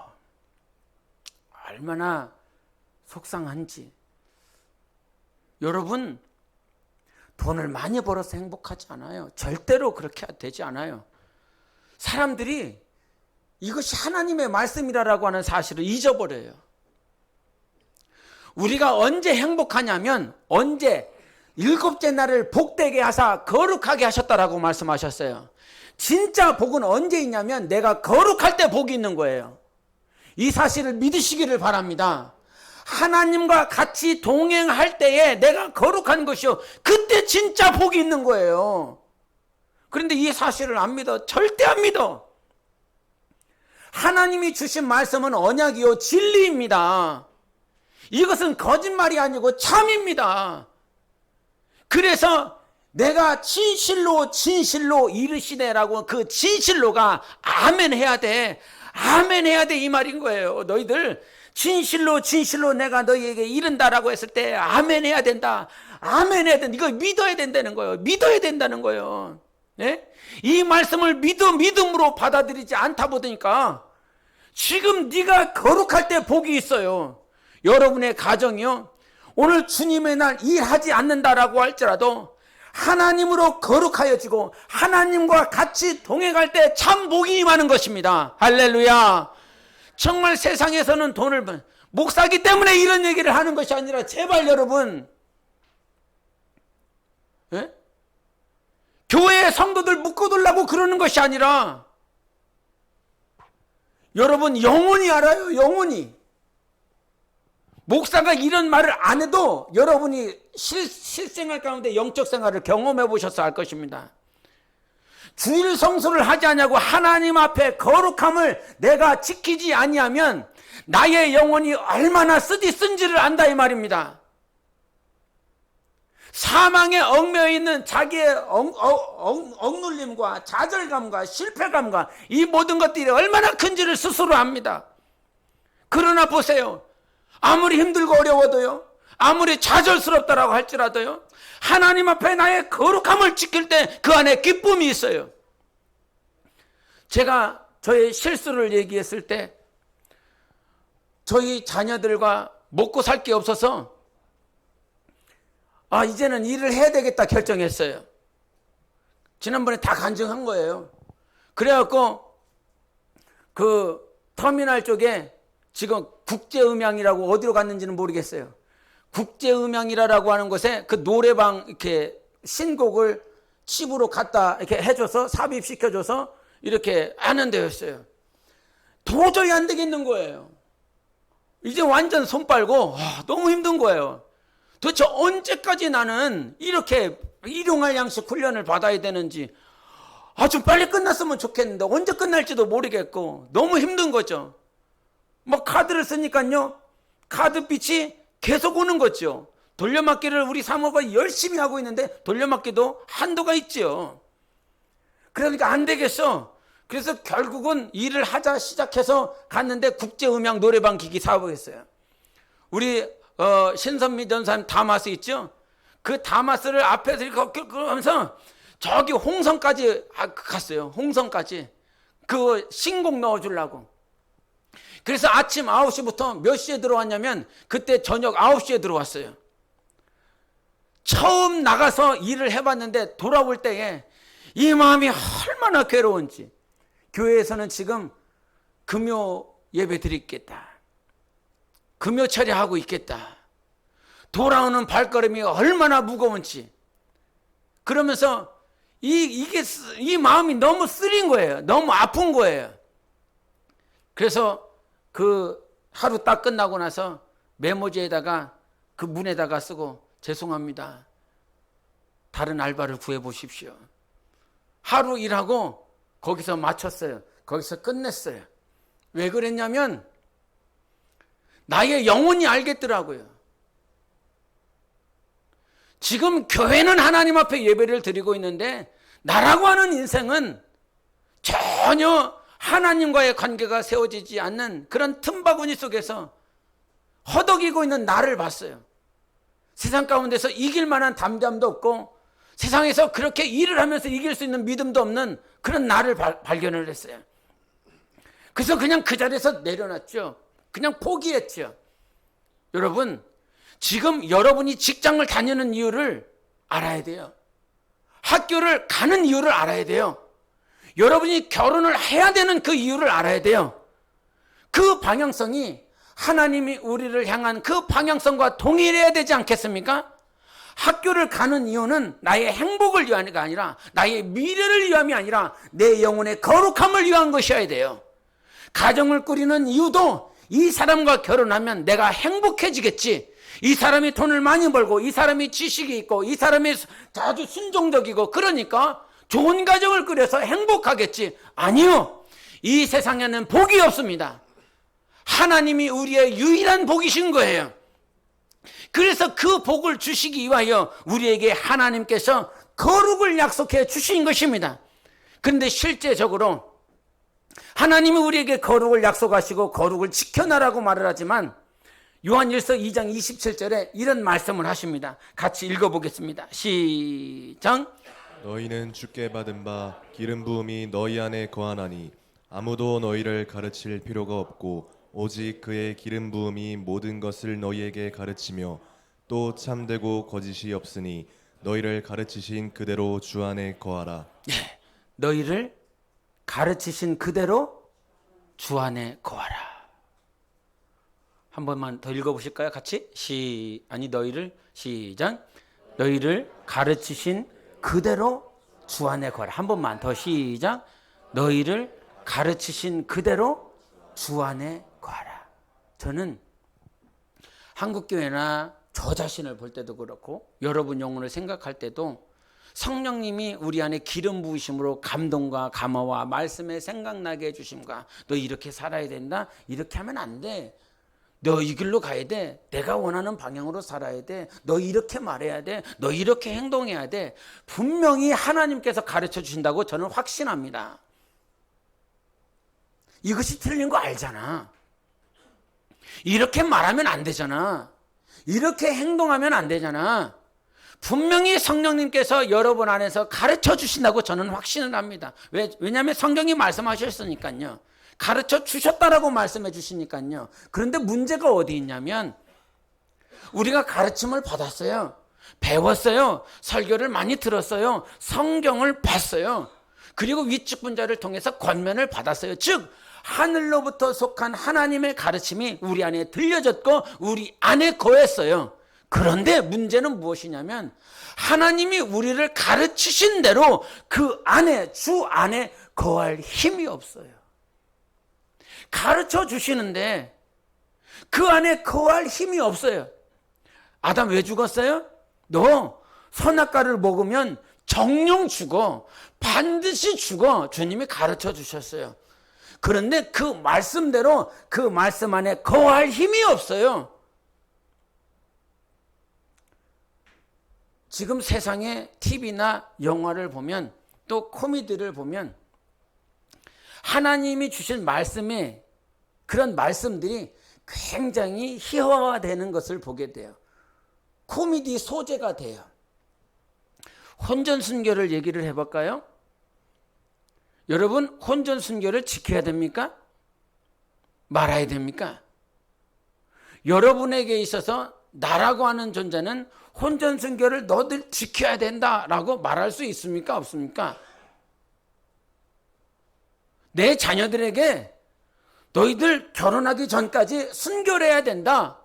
얼마나 속상한지. 여러분, 돈을 많이 벌어서 행복하지 않아요. 절대로 그렇게 되지 않아요. 사람들이 이것이 하나님의 말씀이라고 하는 사실을 잊어버려요. 우리가 언제 행복하냐면 언제 일곱째 날을 복되게 하사 거룩하게 하셨다라고 말씀하셨어요. 진짜 복은 언제 있냐면 내가 거룩할 때 복이 있는 거예요. 이 사실을 믿으시기를 바랍니다. 하나님과 같이 동행할 때에 내가 거룩한 것이요, 그때 진짜 복이 있는 거예요. 그런데 이 사실을 안 믿어. 절대 안 믿어. 하나님이 주신 말씀은 언약이요 진리입니다. 이것은 거짓말이 아니고 참입니다. 그래서 내가 진실로 이르시네라고 그 진실로가 아멘 해야 돼. 아멘 해야 돼 이 말인 거예요. 너희들 진실로 내가 너희에게 이른다라고 했을 때 아멘 해야 된다. 아멘 해야 된다. 이거 믿어야 된다는 거예요. 믿어야 된다는 거예요. 네? 이 말씀을 믿음으로 받아들이지 않다 보니까 지금 네가 거룩할 때 복이 있어요. 여러분의 가정이요, 오늘 주님의 날 일하지 않는다라고 할지라도 하나님으로 거룩하여지고 하나님과 같이 동행할 때 참 복이 임하는 것입니다. 할렐루야. 정말 세상에서는 돈을 목사기 때문에 이런 얘기를 하는 것이 아니라 제발 여러분, 예? 교회의 성도들 묶어두려고 그러는 것이 아니라 여러분 영원히 알아요. 영원히. 목사가 이런 말을 안 해도 여러분이 실생활 가운데 영적 생활을 경험해 보셔서 알 것입니다. 주일 성수를 하지 않냐고 하나님 앞에 거룩함을 내가 지키지 아니하면 나의 영혼이 얼마나 쓴지를 안다 이 말입니다. 사망에 얽매여 있는 자기의 억눌림과 좌절감과 실패감과 이 모든 것들이 얼마나 큰지를 스스로 압니다. 그러나 보세요. 아무리 힘들고 어려워도요, 아무리 좌절스럽다라고 할지라도요, 하나님 앞에 나의 거룩함을 지킬 때 그 안에 기쁨이 있어요. 제가 저의 실수를 얘기했을 때 저희 자녀들과 먹고 살 게 없어서 이제는 일을 해야 되겠다 결정했어요. 지난번에 다 간증한 거예요. 그래갖고 그 터미널 쪽에 지금 국제음향이라고 어디로 갔는지는 모르겠어요. 국제음향이라고 하는 곳에 그 노래방 이렇게 신곡을 칩으로 갖다 이렇게 해줘서 삽입시켜줘서 이렇게 하는 데였어요. 도저히 안 되겠는 거예요. 이제 완전 손 빨고 너무 힘든 거예요. 도대체 언제까지 나는 이렇게 일용할 양식 훈련을 받아야 되는지, 좀 빨리 끝났으면 좋겠는데 언제 끝날지도 모르겠고 너무 힘든 거죠. 뭐 카드를 쓰니까요, 카드빚이 계속 오는 거죠. 돌려막기를 우리 사모가 열심히 하고 있는데 돌려막기도 한도가 있죠. 그러니까 안 되겠어. 그래서 결국은 일을 하자 시작해서 갔는데 국제음향 노래방 기기 사업을 했어요. 우리 신선미 전사님 다마스 있죠? 그 다마스를 앞에서 이렇게 하면서 저기 홍성까지 갔어요. 홍성까지 그 신곡 넣어주려고. 그래서 아침 9시부터 몇 시에 들어왔냐면 그때 저녁 9시에 들어왔어요. 처음 나가서 일을 해봤는데 돌아올 때에 이 마음이 얼마나 괴로운지. 교회에서는 지금 금요 예배 드리겠다, 금요 처리하고 있겠다, 돌아오는 발걸음이 얼마나 무거운지. 그러면서 이 마음이 너무 쓰린 거예요. 너무 아픈 거예요. 그래서 그 하루 딱 끝나고 나서 메모지에다가 그 문에다가 쓰고, 죄송합니다, 다른 알바를 구해 보십시오. 하루 일하고 거기서 마쳤어요. 거기서 끝냈어요. 왜 그랬냐면 나의 영혼이 알겠더라고요. 지금 교회는 하나님 앞에 예배를 드리고 있는데 나라고 하는 인생은 전혀 하나님과의 관계가 세워지지 않는 그런 틈바구니 속에서 허덕이고 있는 나를 봤어요. 세상 가운데서 이길 만한 담대함도 없고 세상에서 그렇게 일을 하면서 이길 수 있는 믿음도 없는 그런 나를 발견을 했어요. 그래서 그냥 그 자리에서 내려놨죠. 그냥 포기했죠. 여러분, 지금 여러분이 직장을 다니는 이유를 알아야 돼요. 학교를 가는 이유를 알아야 돼요. 여러분이 결혼을 해야 되는 그 이유를 알아야 돼요. 그 방향성이 하나님이 우리를 향한 그 방향성과 동일해야 되지 않겠습니까? 학교를 가는 이유는 나의 행복을 위함이 아니라, 나의 미래를 위함이 아니라 내 영혼의 거룩함을 위한 것이어야 돼요. 가정을 꾸리는 이유도 이 사람과 결혼하면 내가 행복해지겠지, 이 사람이 돈을 많이 벌고 이 사람이 지식이 있고 이 사람이 아주 순종적이고 그러니까 좋은 가정을 꾸려서 행복하겠지. 아니요, 이 세상에는 복이 없습니다. 하나님이 우리의 유일한 복이신 거예요. 그래서 그 복을 주시기 위하여 우리에게 하나님께서 거룩을 약속해 주신 것입니다. 그런데 실제적으로 하나님이 우리에게 거룩을 약속하시고 거룩을 지켜나라고 말을 하지만 요한일서 2장 27절에 이런 말씀을 하십니다. 같이 읽어보겠습니다. 시작. 너희는 주께 받은 바 기름 부음이 너희 안에 거하나니 아무도 너희를 가르칠 필요가 없고 오직 그의 기름 부음이 모든 것을 너희에게 가르치며 또 참되고 거짓이 없으니 너희를 가르치신 그대로 주 안에 거하라. 네, 너희를 가르치신 그대로 주 안에 거하라. 한 번만 더 읽어보실까요? 같이 너희를 시작. 너희를 가르치신 그대로 주 안에 거하라. 한 번만 더 시작. 너희를 가르치신 그대로 주 안에 거하라. 저는 한국교회나 저 자신을 볼 때도 그렇고 여러분 영혼을 생각할 때도 성령님이 우리 안에 기름 부으심으로 감동과 감화와 말씀에 생각나게 해주심과 너 이렇게 살아야 된다, 이렇게 하면 안 돼, 너 이 길로 가야 돼, 내가 원하는 방향으로 살아야 돼, 너 이렇게 말해야 돼, 너 이렇게 행동해야 돼, 분명히 하나님께서 가르쳐 주신다고 저는 확신합니다. 이것이 틀린 거 알잖아. 이렇게 말하면 안 되잖아. 이렇게 행동하면 안 되잖아. 분명히 성령님께서 여러분 안에서 가르쳐 주신다고 저는 확신을 합니다. 왜냐하면 성경이 말씀하셨으니까요. 가르쳐 주셨다라고 말씀해 주시니까요. 그런데 문제가 어디 있냐면 우리가 가르침을 받았어요. 배웠어요. 설교를 많이 들었어요. 성경을 봤어요. 그리고 위측 분자를 통해서 권면을 받았어요. 즉 하늘로부터 속한 하나님의 가르침이 우리 안에 들려졌고 우리 안에 거했어요. 그런데 문제는 무엇이냐면 하나님이 우리를 가르치신 대로 그 안에, 주 안에 거할 힘이 없어요. 가르쳐 주시는데 그 안에 거할 힘이 없어요. 아담 왜 죽었어요? 너 선악과를 먹으면 정령 죽어, 반드시 죽어, 주님이 가르쳐 주셨어요. 그런데 그 말씀대로 그 말씀 안에 거할 힘이 없어요. 지금 세상에 TV나 영화를 보면 또 코미디를 보면 하나님이 주신 말씀에 그런 말씀들이 굉장히 희화화되는 것을 보게 돼요. 코미디 소재가 돼요. 혼전순결을 얘기를 해볼까요? 여러분, 혼전순결을 지켜야 됩니까? 말아야 됩니까? 여러분에게 있어서 나라고 하는 존재는 혼전순결을 너들 지켜야 된다라고 말할 수 있습니까? 없습니까? 내 자녀들에게 너희들 결혼하기 전까지 순결해야 된다,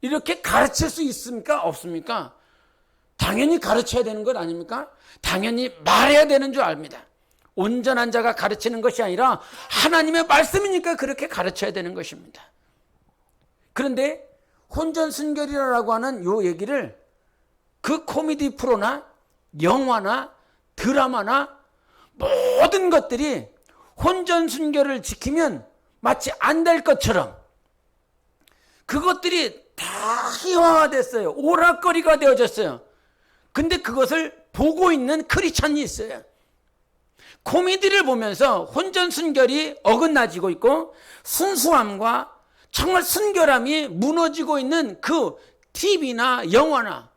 이렇게 가르칠 수 있습니까? 없습니까? 당연히 가르쳐야 되는 것 아닙니까? 당연히 말해야 되는 줄 압니다. 온전한 자가 가르치는 것이 아니라 하나님의 말씀이니까 그렇게 가르쳐야 되는 것입니다. 그런데 혼전순결이라고 하는 요 얘기를 그 코미디 프로나 영화나 드라마나 모든 것들이 혼전순결을 지키면 마치 안 될 것처럼 그것들이 다 희화화됐어요. 오락거리가 되어졌어요. 근데 그것을 보고 있는 크리스찬이 있어요. 코미디를 보면서 혼전순결이 어긋나지고 있고 순수함과 정말 순결함이 무너지고 있는 그 TV나 영화나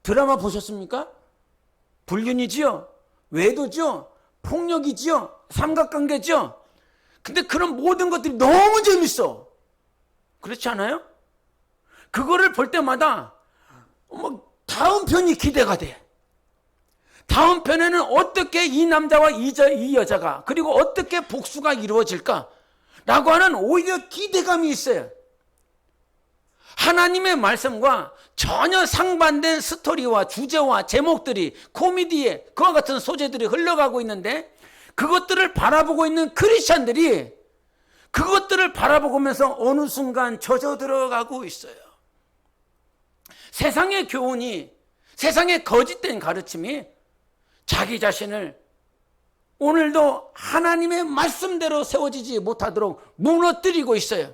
드라마 보셨습니까? 불륜이지요, 외도죠, 폭력이지요, 삼각관계죠. 근데 그런 모든 것들이 너무 재밌어. 그렇지 않아요? 그거를 볼 때마다 다음 편이 기대가 돼. 다음 편에는 어떻게 이 남자와 이 여자가, 그리고 어떻게 복수가 이루어질까 라고 하는 오히려 기대감이 있어요. 하나님의 말씀과 전혀 상반된 스토리와 주제와 제목들이, 코미디에 그와 같은 소재들이 흘러가고 있는데, 그것들을 바라보고 있는 크리스찬들이 그것들을 바라보면서 어느 순간 젖어 들어가고 있어요. 세상의 교훈이, 세상의 거짓된 가르침이 자기 자신을 오늘도 하나님의 말씀대로 세워지지 못하도록 무너뜨리고 있어요.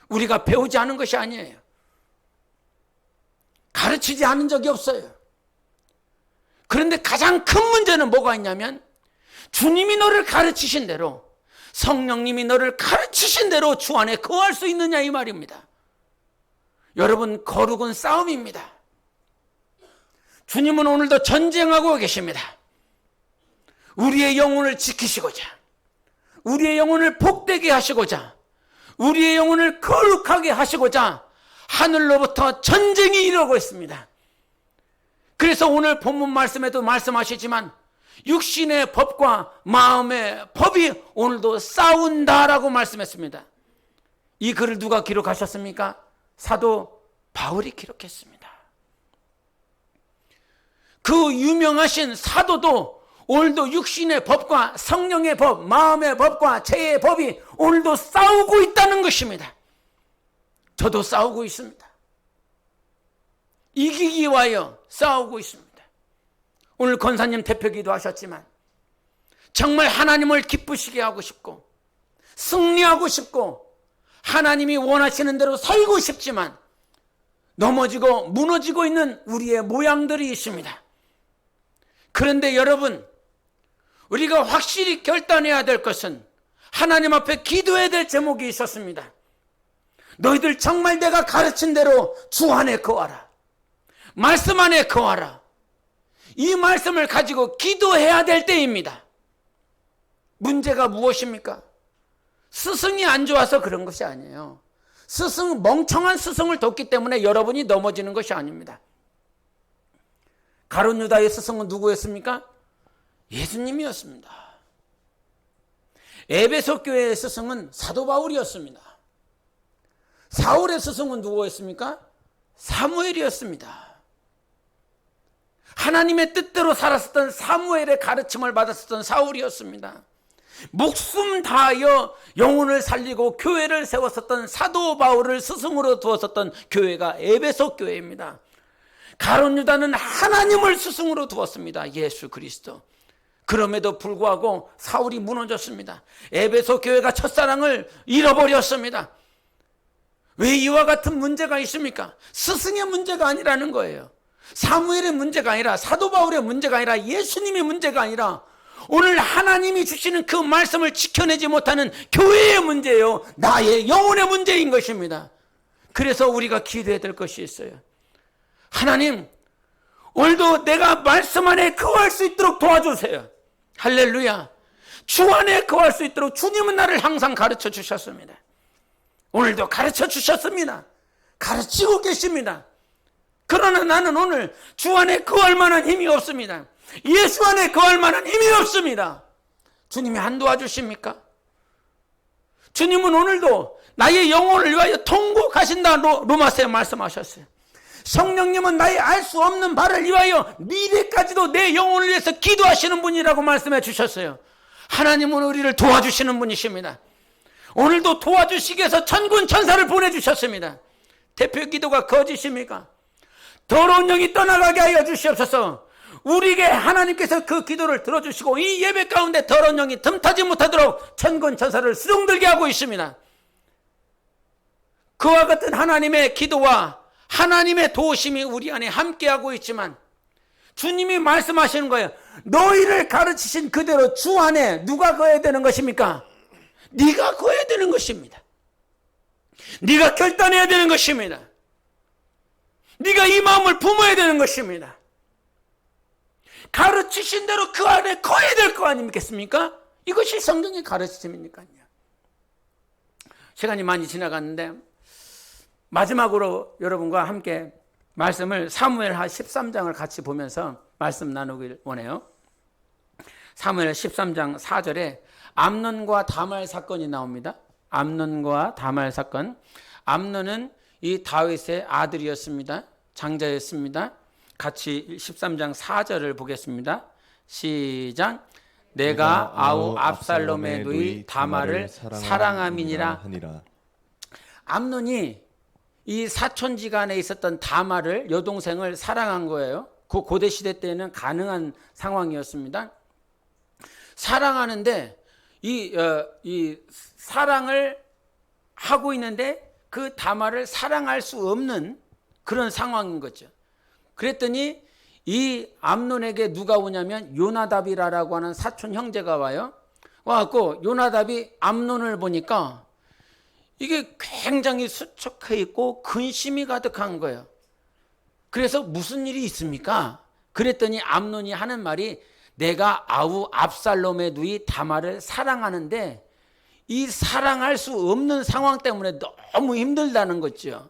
우리가 배우지 않은 것이 아니에요. 가르치지 않은 적이 없어요. 그런데 가장 큰 문제는 뭐가 있냐면, 주님이 너를 가르치신 대로, 성령님이 너를 가르치신 대로 주 안에 거할 수 있느냐, 이 말입니다. 여러분, 거룩은 싸움입니다. 주님은 오늘도 전쟁하고 계십니다. 우리의 영혼을 지키시고자, 우리의 영혼을 복되게 하시고자, 우리의 영혼을 거룩하게 하시고자 하늘로부터 전쟁이 일어나고 있습니다. 그래서 오늘 본문 말씀에도 말씀하시지만 육신의 법과 마음의 법이 오늘도 싸운다라고 말씀했습니다. 이 글을 누가 기록하셨습니까? 사도 바울이 기록했습니다. 그 유명하신 사도도 오늘도 육신의 법과 성령의 법, 마음의 법과 죄의 법이 오늘도 싸우고 있다는 것입니다. 저도 싸우고 있습니다. 이기기 위하여 싸우고 있습니다. 오늘 권사님 대표기도 하셨지만 정말 하나님을 기쁘시게 하고 싶고 승리하고 싶고 하나님이 원하시는 대로 살고 싶지만 넘어지고 무너지고 있는 우리의 모양들이 있습니다. 그런데 여러분, 우리가 확실히 결단해야 될 것은 하나님 앞에 기도해야 될 제목이 있었습니다. 너희들 정말 내가 가르친 대로 주 안에 거하라, 말씀 안에 거하라. 이 말씀을 가지고 기도해야 될 때입니다. 문제가 무엇입니까? 스승이 안 좋아서 그런 것이 아니에요. 멍청한 스승을 뒀기 때문에 여러분이 넘어지는 것이 아닙니다. 가룟 유다의 스승은 누구였습니까? 예수님이었습니다. 에베소 교회의 스승은 사도 바울이었습니다. 사울의 스승은 누구였습니까? 사무엘이었습니다. 하나님의 뜻대로 살았었던 사무엘의 가르침을 받았었던 사울이었습니다. 목숨 다하여 영혼을 살리고 교회를 세웠었던 사도 바울을 스승으로 두었었던 교회가 에베소 교회입니다. 가룟 유다는 하나님을 스승으로 두었습니다. 예수 그리스도. 그럼에도 불구하고 사울이 무너졌습니다. 에베소 교회가 첫사랑을 잃어버렸습니다. 왜 이와 같은 문제가 있습니까? 스승의 문제가 아니라는 거예요. 사무엘의 문제가 아니라, 사도 바울의 문제가 아니라, 예수님의 문제가 아니라 오늘 하나님이 주시는 그 말씀을 지켜내지 못하는 교회의 문제예요. 나의 영혼의 문제인 것입니다. 그래서 우리가 기도해야 될 것이 있어요. 하나님, 오늘도 내가 말씀 안에 거할 수 있도록 도와주세요. 할렐루야. 주 안에 거할 수 있도록 주님은 나를 항상 가르쳐 주셨습니다. 오늘도 가르쳐 주셨습니다. 가르치고 계십니다. 그러나 나는 오늘 주 안에 거할 만한 힘이 없습니다. 예수 안에 거할 만한 힘이 없습니다. 주님이 안 도와주십니까? 주님은 오늘도 나의 영혼을 위하여 통곡하신다 로마서에 말씀하셨어요. 성령님은 나의 알 수 없는 바를 위하여 미래까지도 내 영혼을 위해서 기도하시는 분이라고 말씀해 주셨어요. 하나님은 우리를 도와주시는 분이십니다. 오늘도 도와주시기 위해서 천군 천사를 보내주셨습니다. 대표 기도가 거짓입니까? 더러운 영이 떠나가게 하여 주시옵소서. 우리에게 하나님께서 그 기도를 들어주시고 이 예배 가운데 더러운 영이 틈타지 못하도록 천군 천사를 수종들게 하고 있습니다. 그와 같은 하나님의 기도와 하나님의 도우심이 우리 안에 함께하고 있지만 주님이 말씀하시는 거예요. 너희를 가르치신 그대로 주 안에 누가 거해야 되는 것입니까? 네가 거해야 되는 것입니다. 네가 결단해야 되는 것입니다. 네가 이 마음을 품어야 되는 것입니다. 가르치신 대로 그 안에 거해야 될 거 아니겠습니까? 이것이 성경의 가르침이니까요. 시간이 많이 지나갔는데 마지막으로 여러분과 함께 말씀을 사무엘하 13장을 같이 보면서 말씀 나누길 원해요. 사무엘 13장 4절에 암논과 다말 사건이 나옵니다. 암논과 다말 사건. 암논은 이 다윗의 아들이었습니다. 장자였습니다. 같이 13장 4절을 보겠습니다. 시작. 내가 아우 압살롬의 누이 다말을 사랑함이니라 하니라. 암논이 이 사촌지간에 있었던 다말을 여동생을 사랑한 거예요. 그 고대 시대 때는 가능한 상황이었습니다. 사랑하는데 이 사랑을 하고 있는데 그 다말을 사랑할 수 없는 그런 상황인 거죠. 그랬더니 이 암논에게 누가 오냐면 요나답이라고 하는 사촌 형제가 와요. 와갖고 요나답이 암논을 보니까 이게 굉장히 수척해 있고 근심이 가득한 거예요. 그래서 무슨 일이 있습니까? 그랬더니 암논이 하는 말이 내가 아우 압살롬의 누이 다말을 사랑하는데 이 사랑할 수 없는 상황 때문에 너무 힘들다는 거죠.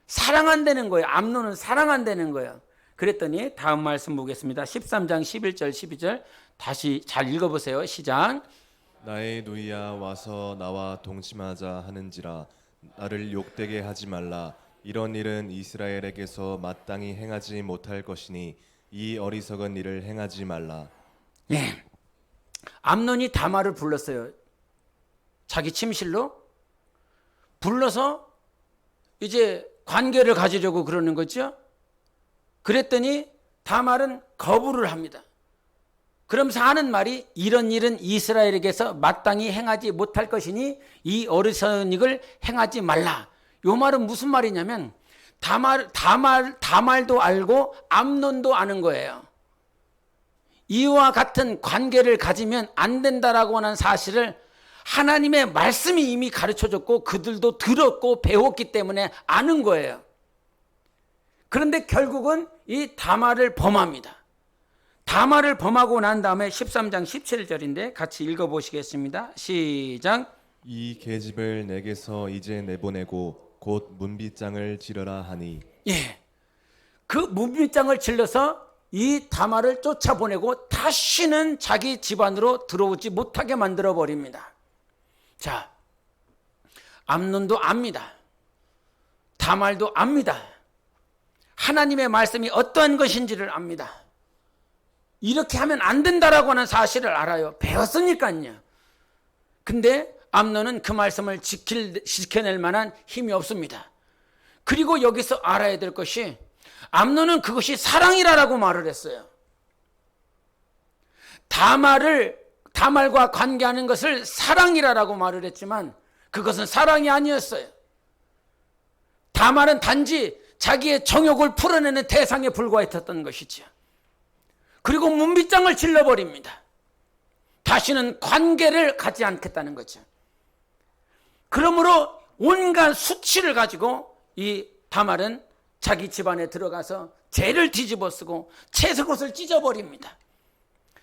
사랑한다는 거예요. 암논은 사랑한다는 거예요. 그랬더니 다음 말씀 보겠습니다. 13장 11절 12절 다시 잘 읽어보세요. 시작. 나의 누이야 와서 나와 동침하자 하는지라 나를 욕되게 하지 말라. 이런 일은 이스라엘에게서 마땅히 행하지 못할 것이니 이 어리석은 일을 행하지 말라. 예. 암논이 다말을 불렀어요. 자기 침실로 불러서 이제 관계를 가지려고 그러는 거죠. 그랬더니 다말은 거부를 합니다. 그러면서 하는 말이 이런 일은 이스라엘에게서 마땅히 행하지 못할 것이니 이 어리석은 일을 행하지 말라. 이 말은 무슨 말이냐면 다말도 알고 암논도 아는 거예요. 이와 같은 관계를 가지면 안 된다라고 하는 사실을 하나님의 말씀이 이미 가르쳐줬고 그들도 들었고 배웠기 때문에 아는 거예요. 그런데 결국은 이 다말을 범합니다. 다말을 범하고 난 다음에 13장 17절인데 같이 읽어보시겠습니다. 시작. 이 계집을 내게서 이제 내보내고 곧 문빗장을 지르라 하니. 예, 그 문빗장을 질러서 이 다말을 쫓아보내고 다시는 자기 집안으로 들어오지 못하게 만들어 버립니다. 자, 암논도 압니다. 다말도 압니다. 하나님의 말씀이 어떠한 것인지를 압니다. 이렇게 하면 안 된다라고 하는 사실을 알아요. 배웠으니까요. 근데 암논은 그 말씀을 지켜낼 만한 힘이 없습니다. 그리고 여기서 알아야 될 것이 암논은 그것이 사랑이라고 말을 했어요. 다말과 관계하는 것을 사랑이라고 말을 했지만 그것은 사랑이 아니었어요. 다말은 단지 자기의 정욕을 풀어내는 대상에 불과했던 것이죠. 그리고 문빗장을 질러버립니다. 다시는 관계를 갖지 않겠다는 거죠. 그러므로 온갖 수치를 가지고 이 다말은 자기 집안에 들어가서 죄를 뒤집어 쓰고 채색 옷을 찢어버립니다.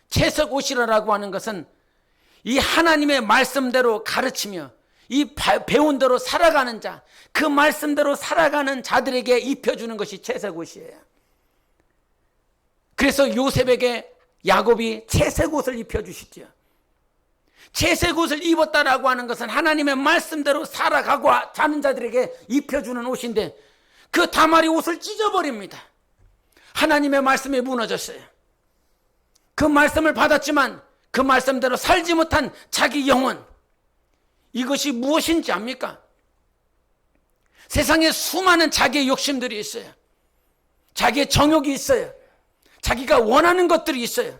채색 옷이라고 하는 것은 이 하나님의 말씀대로 가르치며 이 배운 대로 살아가는 자, 그 말씀대로 살아가는 자들에게 입혀주는 것이 채색 옷이에요. 그래서 요셉에게 야곱이 채색 옷을 입혀주시죠. 채색 옷을 입었다라고 하는 것은 하나님의 말씀대로 살아가고 자는 자들에게 입혀주는 옷인데, 그 다말이 옷을 찢어버립니다. 하나님의 말씀이 무너졌어요. 그 말씀을 받았지만 그 말씀대로 살지 못한 자기 영혼, 이것이 무엇인지 압니까? 세상에 수많은 자기의 욕심들이 있어요. 자기의 정욕이 있어요. 자기가 원하는 것들이 있어요.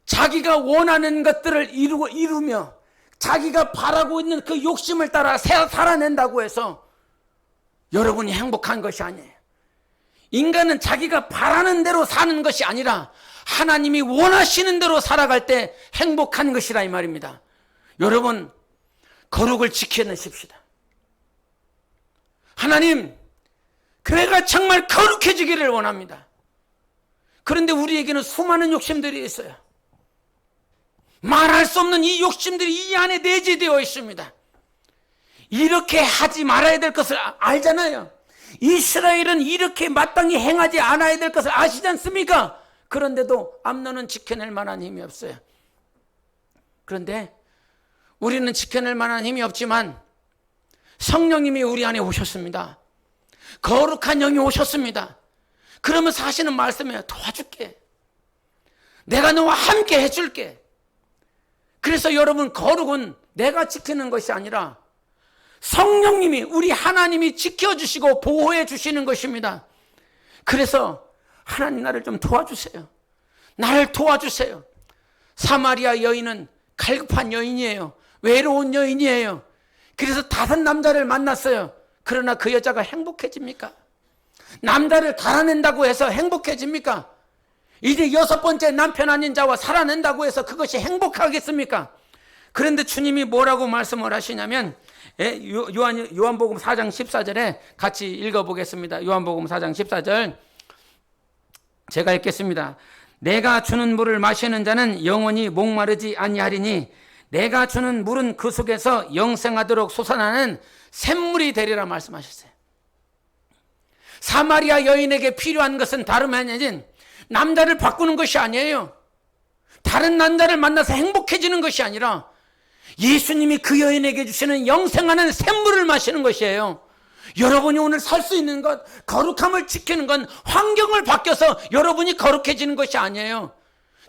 자기가 원하는 것들을 이루며 자기가 바라고 있는 그 욕심을 따라 살아낸다고 해서 여러분이 행복한 것이 아니에요. 인간은 자기가 바라는 대로 사는 것이 아니라 하나님이 원하시는 대로 살아갈 때 행복한 것이라 이 말입니다. 여러분, 거룩을 지켜내십시다. 하나님, 교회가 정말 거룩해지기를 원합니다. 그런데 우리에게는 수많은 욕심들이 있어요. 말할 수 없는 이 욕심들이 이 안에 내재되어 있습니다. 이렇게 하지 말아야 될 것을 알잖아요. 이스라엘은 이렇게 마땅히 행하지 않아야 될 것을 아시지 않습니까? 그런데도 암논은 지켜낼 만한 힘이 없어요. 그런데 우리는 지켜낼 만한 힘이 없지만 성령님이 우리 안에 오셨습니다. 거룩한 영이 오셨습니다. 그러면 사시는 말씀이에요. 도와줄게. 내가 너와 함께 해줄게. 그래서 여러분, 거룩은 내가 지키는 것이 아니라 성령님이, 우리 하나님이 지켜주시고 보호해 주시는 것입니다. 그래서 하나님, 나를 좀 도와주세요. 나를 도와주세요. 사마리아 여인은 갈급한 여인이에요. 외로운 여인이에요. 그래서 5 남자를 만났어요. 그러나 그 여자가 행복해집니까? 남자를 달아낸다고 해서 행복해집니까? 이제 6번째 남편 아닌 자와 살아낸다고 해서 그것이 행복하겠습니까? 그런데 주님이 뭐라고 말씀을 하시냐면, 요한복음 4장 14절에 같이 읽어보겠습니다. 요한복음 4장 14절 제가 읽겠습니다. 내가 주는 물을 마시는 자는 영원히 목마르지 아니하리니 내가 주는 물은 그 속에서 영생하도록 솟아나는 샘물이 되리라 말씀하셨어요. 사마리아 여인에게 필요한 것은 다름 아닌 남자를 바꾸는 것이 아니에요. 다른 남자를 만나서 행복해지는 것이 아니라 예수님이 그 여인에게 주시는 영생하는 샘물을 마시는 것이에요. 여러분이 오늘 살 수 있는 것, 거룩함을 지키는 건 환경을 바뀌어서 여러분이 거룩해지는 것이 아니에요.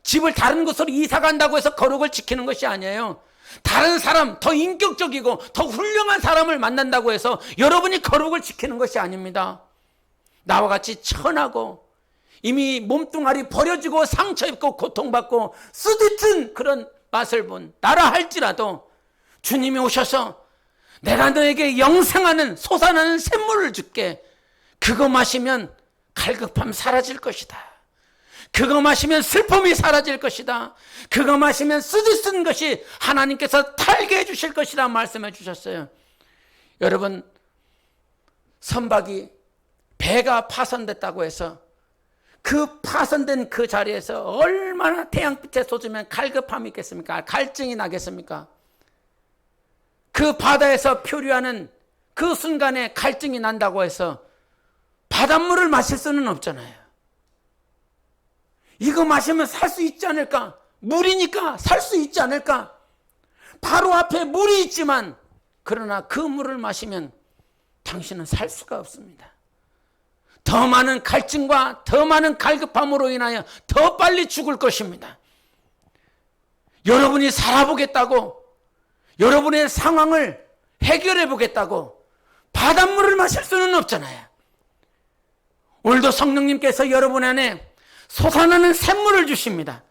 집을 다른 곳으로 이사 간다고 해서 거룩을 지키는 것이 아니에요. 다른 사람, 더 인격적이고 더 훌륭한 사람을 만난다고 해서 여러분이 거룩을 지키는 것이 아닙니다. 나와 같이 천하고 이미 몸뚱아리 버려지고 상처 입고 고통받고 쓰디쓴 그런 맛을 본 나라 할지라도 주님이 오셔서 내가 너에게 영생하는 솟아나는 샘물을 줄게. 그거 마시면 갈급함 사라질 것이다. 그거 마시면 슬픔이 사라질 것이다. 그거 마시면 쓰디쓴 것이 하나님께서 탈게 해주실 것이라 말씀해 주셨어요. 여러분, 선박이 배가 파손됐다고 해서 그 파손된 그 자리에서 얼마나 태양빛에 쏟으면 갈급함이 있겠습니까? 갈증이 나겠습니까? 그 바다에서 표류하는 그 순간에 갈증이 난다고 해서 바닷물을 마실 수는 없잖아요. 이거 마시면 살 수 있지 않을까? 물이니까 살 수 있지 않을까? 바로 앞에 물이 있지만 그러나 그 물을 마시면 당신은 살 수가 없습니다. 더 많은 갈증과 더 많은 갈급함으로 인하여 더 빨리 죽을 것입니다. 여러분이 살아보겠다고, 여러분의 상황을 해결해 보겠다고 바닷물을 마실 수는 없잖아요. 오늘도 성령님께서 여러분 안에 솟아나는 샘물을 주십니다.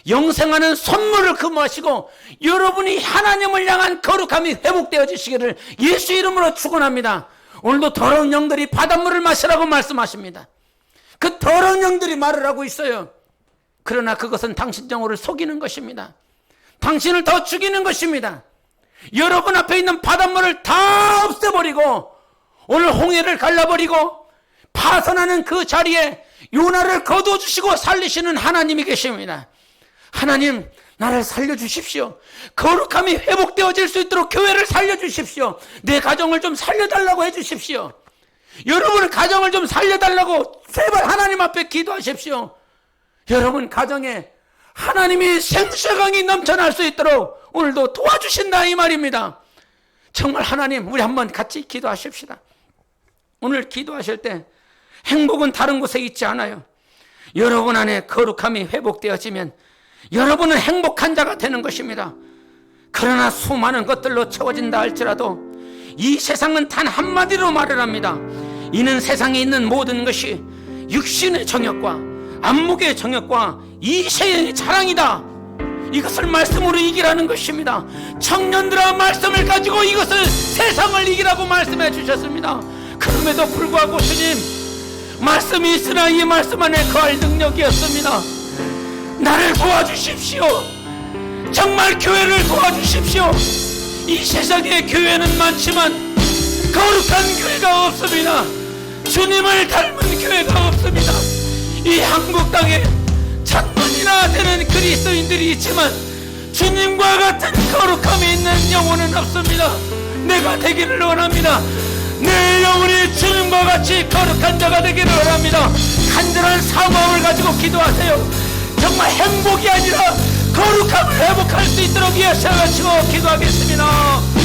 영생하는 선물을 금하시고 여러분이 하나님을 향한 거룩함이 회복되어지시기를 예수 이름으로 축원합니다. 오늘도 더러운 영들이 바닷물을 마시라고 말씀하십니다. 그 더러운 영들이 말을 하고 있어요. 그러나 그것은 당신 영혼을 속이는 것입니다. 당신을 더 죽이는 것입니다. 여러분 앞에 있는 바닷물을 다 없애버리고 오늘 홍해를 갈라버리고 파선하는 그 자리에 요나를 거두어주시고 살리시는 하나님이 계십니다. 하나님, 나를 살려주십시오. 거룩함이 회복되어질 수 있도록 교회를 살려주십시오. 내 가정을 좀 살려달라고 해주십시오. 여러분의 가정을 좀 살려달라고 제발 하나님 앞에 기도하십시오. 여러분 가정에 하나님이 생사강이 넘쳐날 수 있도록 오늘도 도와주신다 이 말입니다. 정말 하나님, 우리 한번 같이 기도하십시다. 오늘 기도하실 때 행복은 다른 곳에 있지 않아요. 여러분 안에 거룩함이 회복되어지면 여러분은 행복한 자가 되는 것입니다. 그러나 수많은 것들로 채워진다 할지라도 이 세상은 단 한마디로 말을 합니다. 이는 세상에 있는 모든 것이 육신의 정욕과 안목의 정욕과 이 세상의 자랑이다. 이것을 말씀으로 이기라는 것입니다. 청년들아, 말씀을 가지고 이것을 세상을 이기라고 말씀해 주셨습니다. 그럼에도 불구하고 주님, 말씀이 있으나 이 말씀 안에 거할 능력이 없습니다. 나를 도와주십시오. 정말 교회를 도와주십시오. 이 세상에 교회는 많지만 거룩한 교회가 없습니다. 주님을 닮은 교회가 없습니다. 이 한국 땅에 천만이나 되는 그리스도인들이 있지만 주님과 같은 거룩함이 있는 영혼은 없습니다. 내가 되기를 원합니다. 내 영혼이 주님과 같이 거룩한 자가 되기를 원합니다. 간절한 사모함을 가지고 기도하세요. 정말 행복이 아니라 거룩함을 회복할 수 있도록 예수 외치고 기도하겠습니다.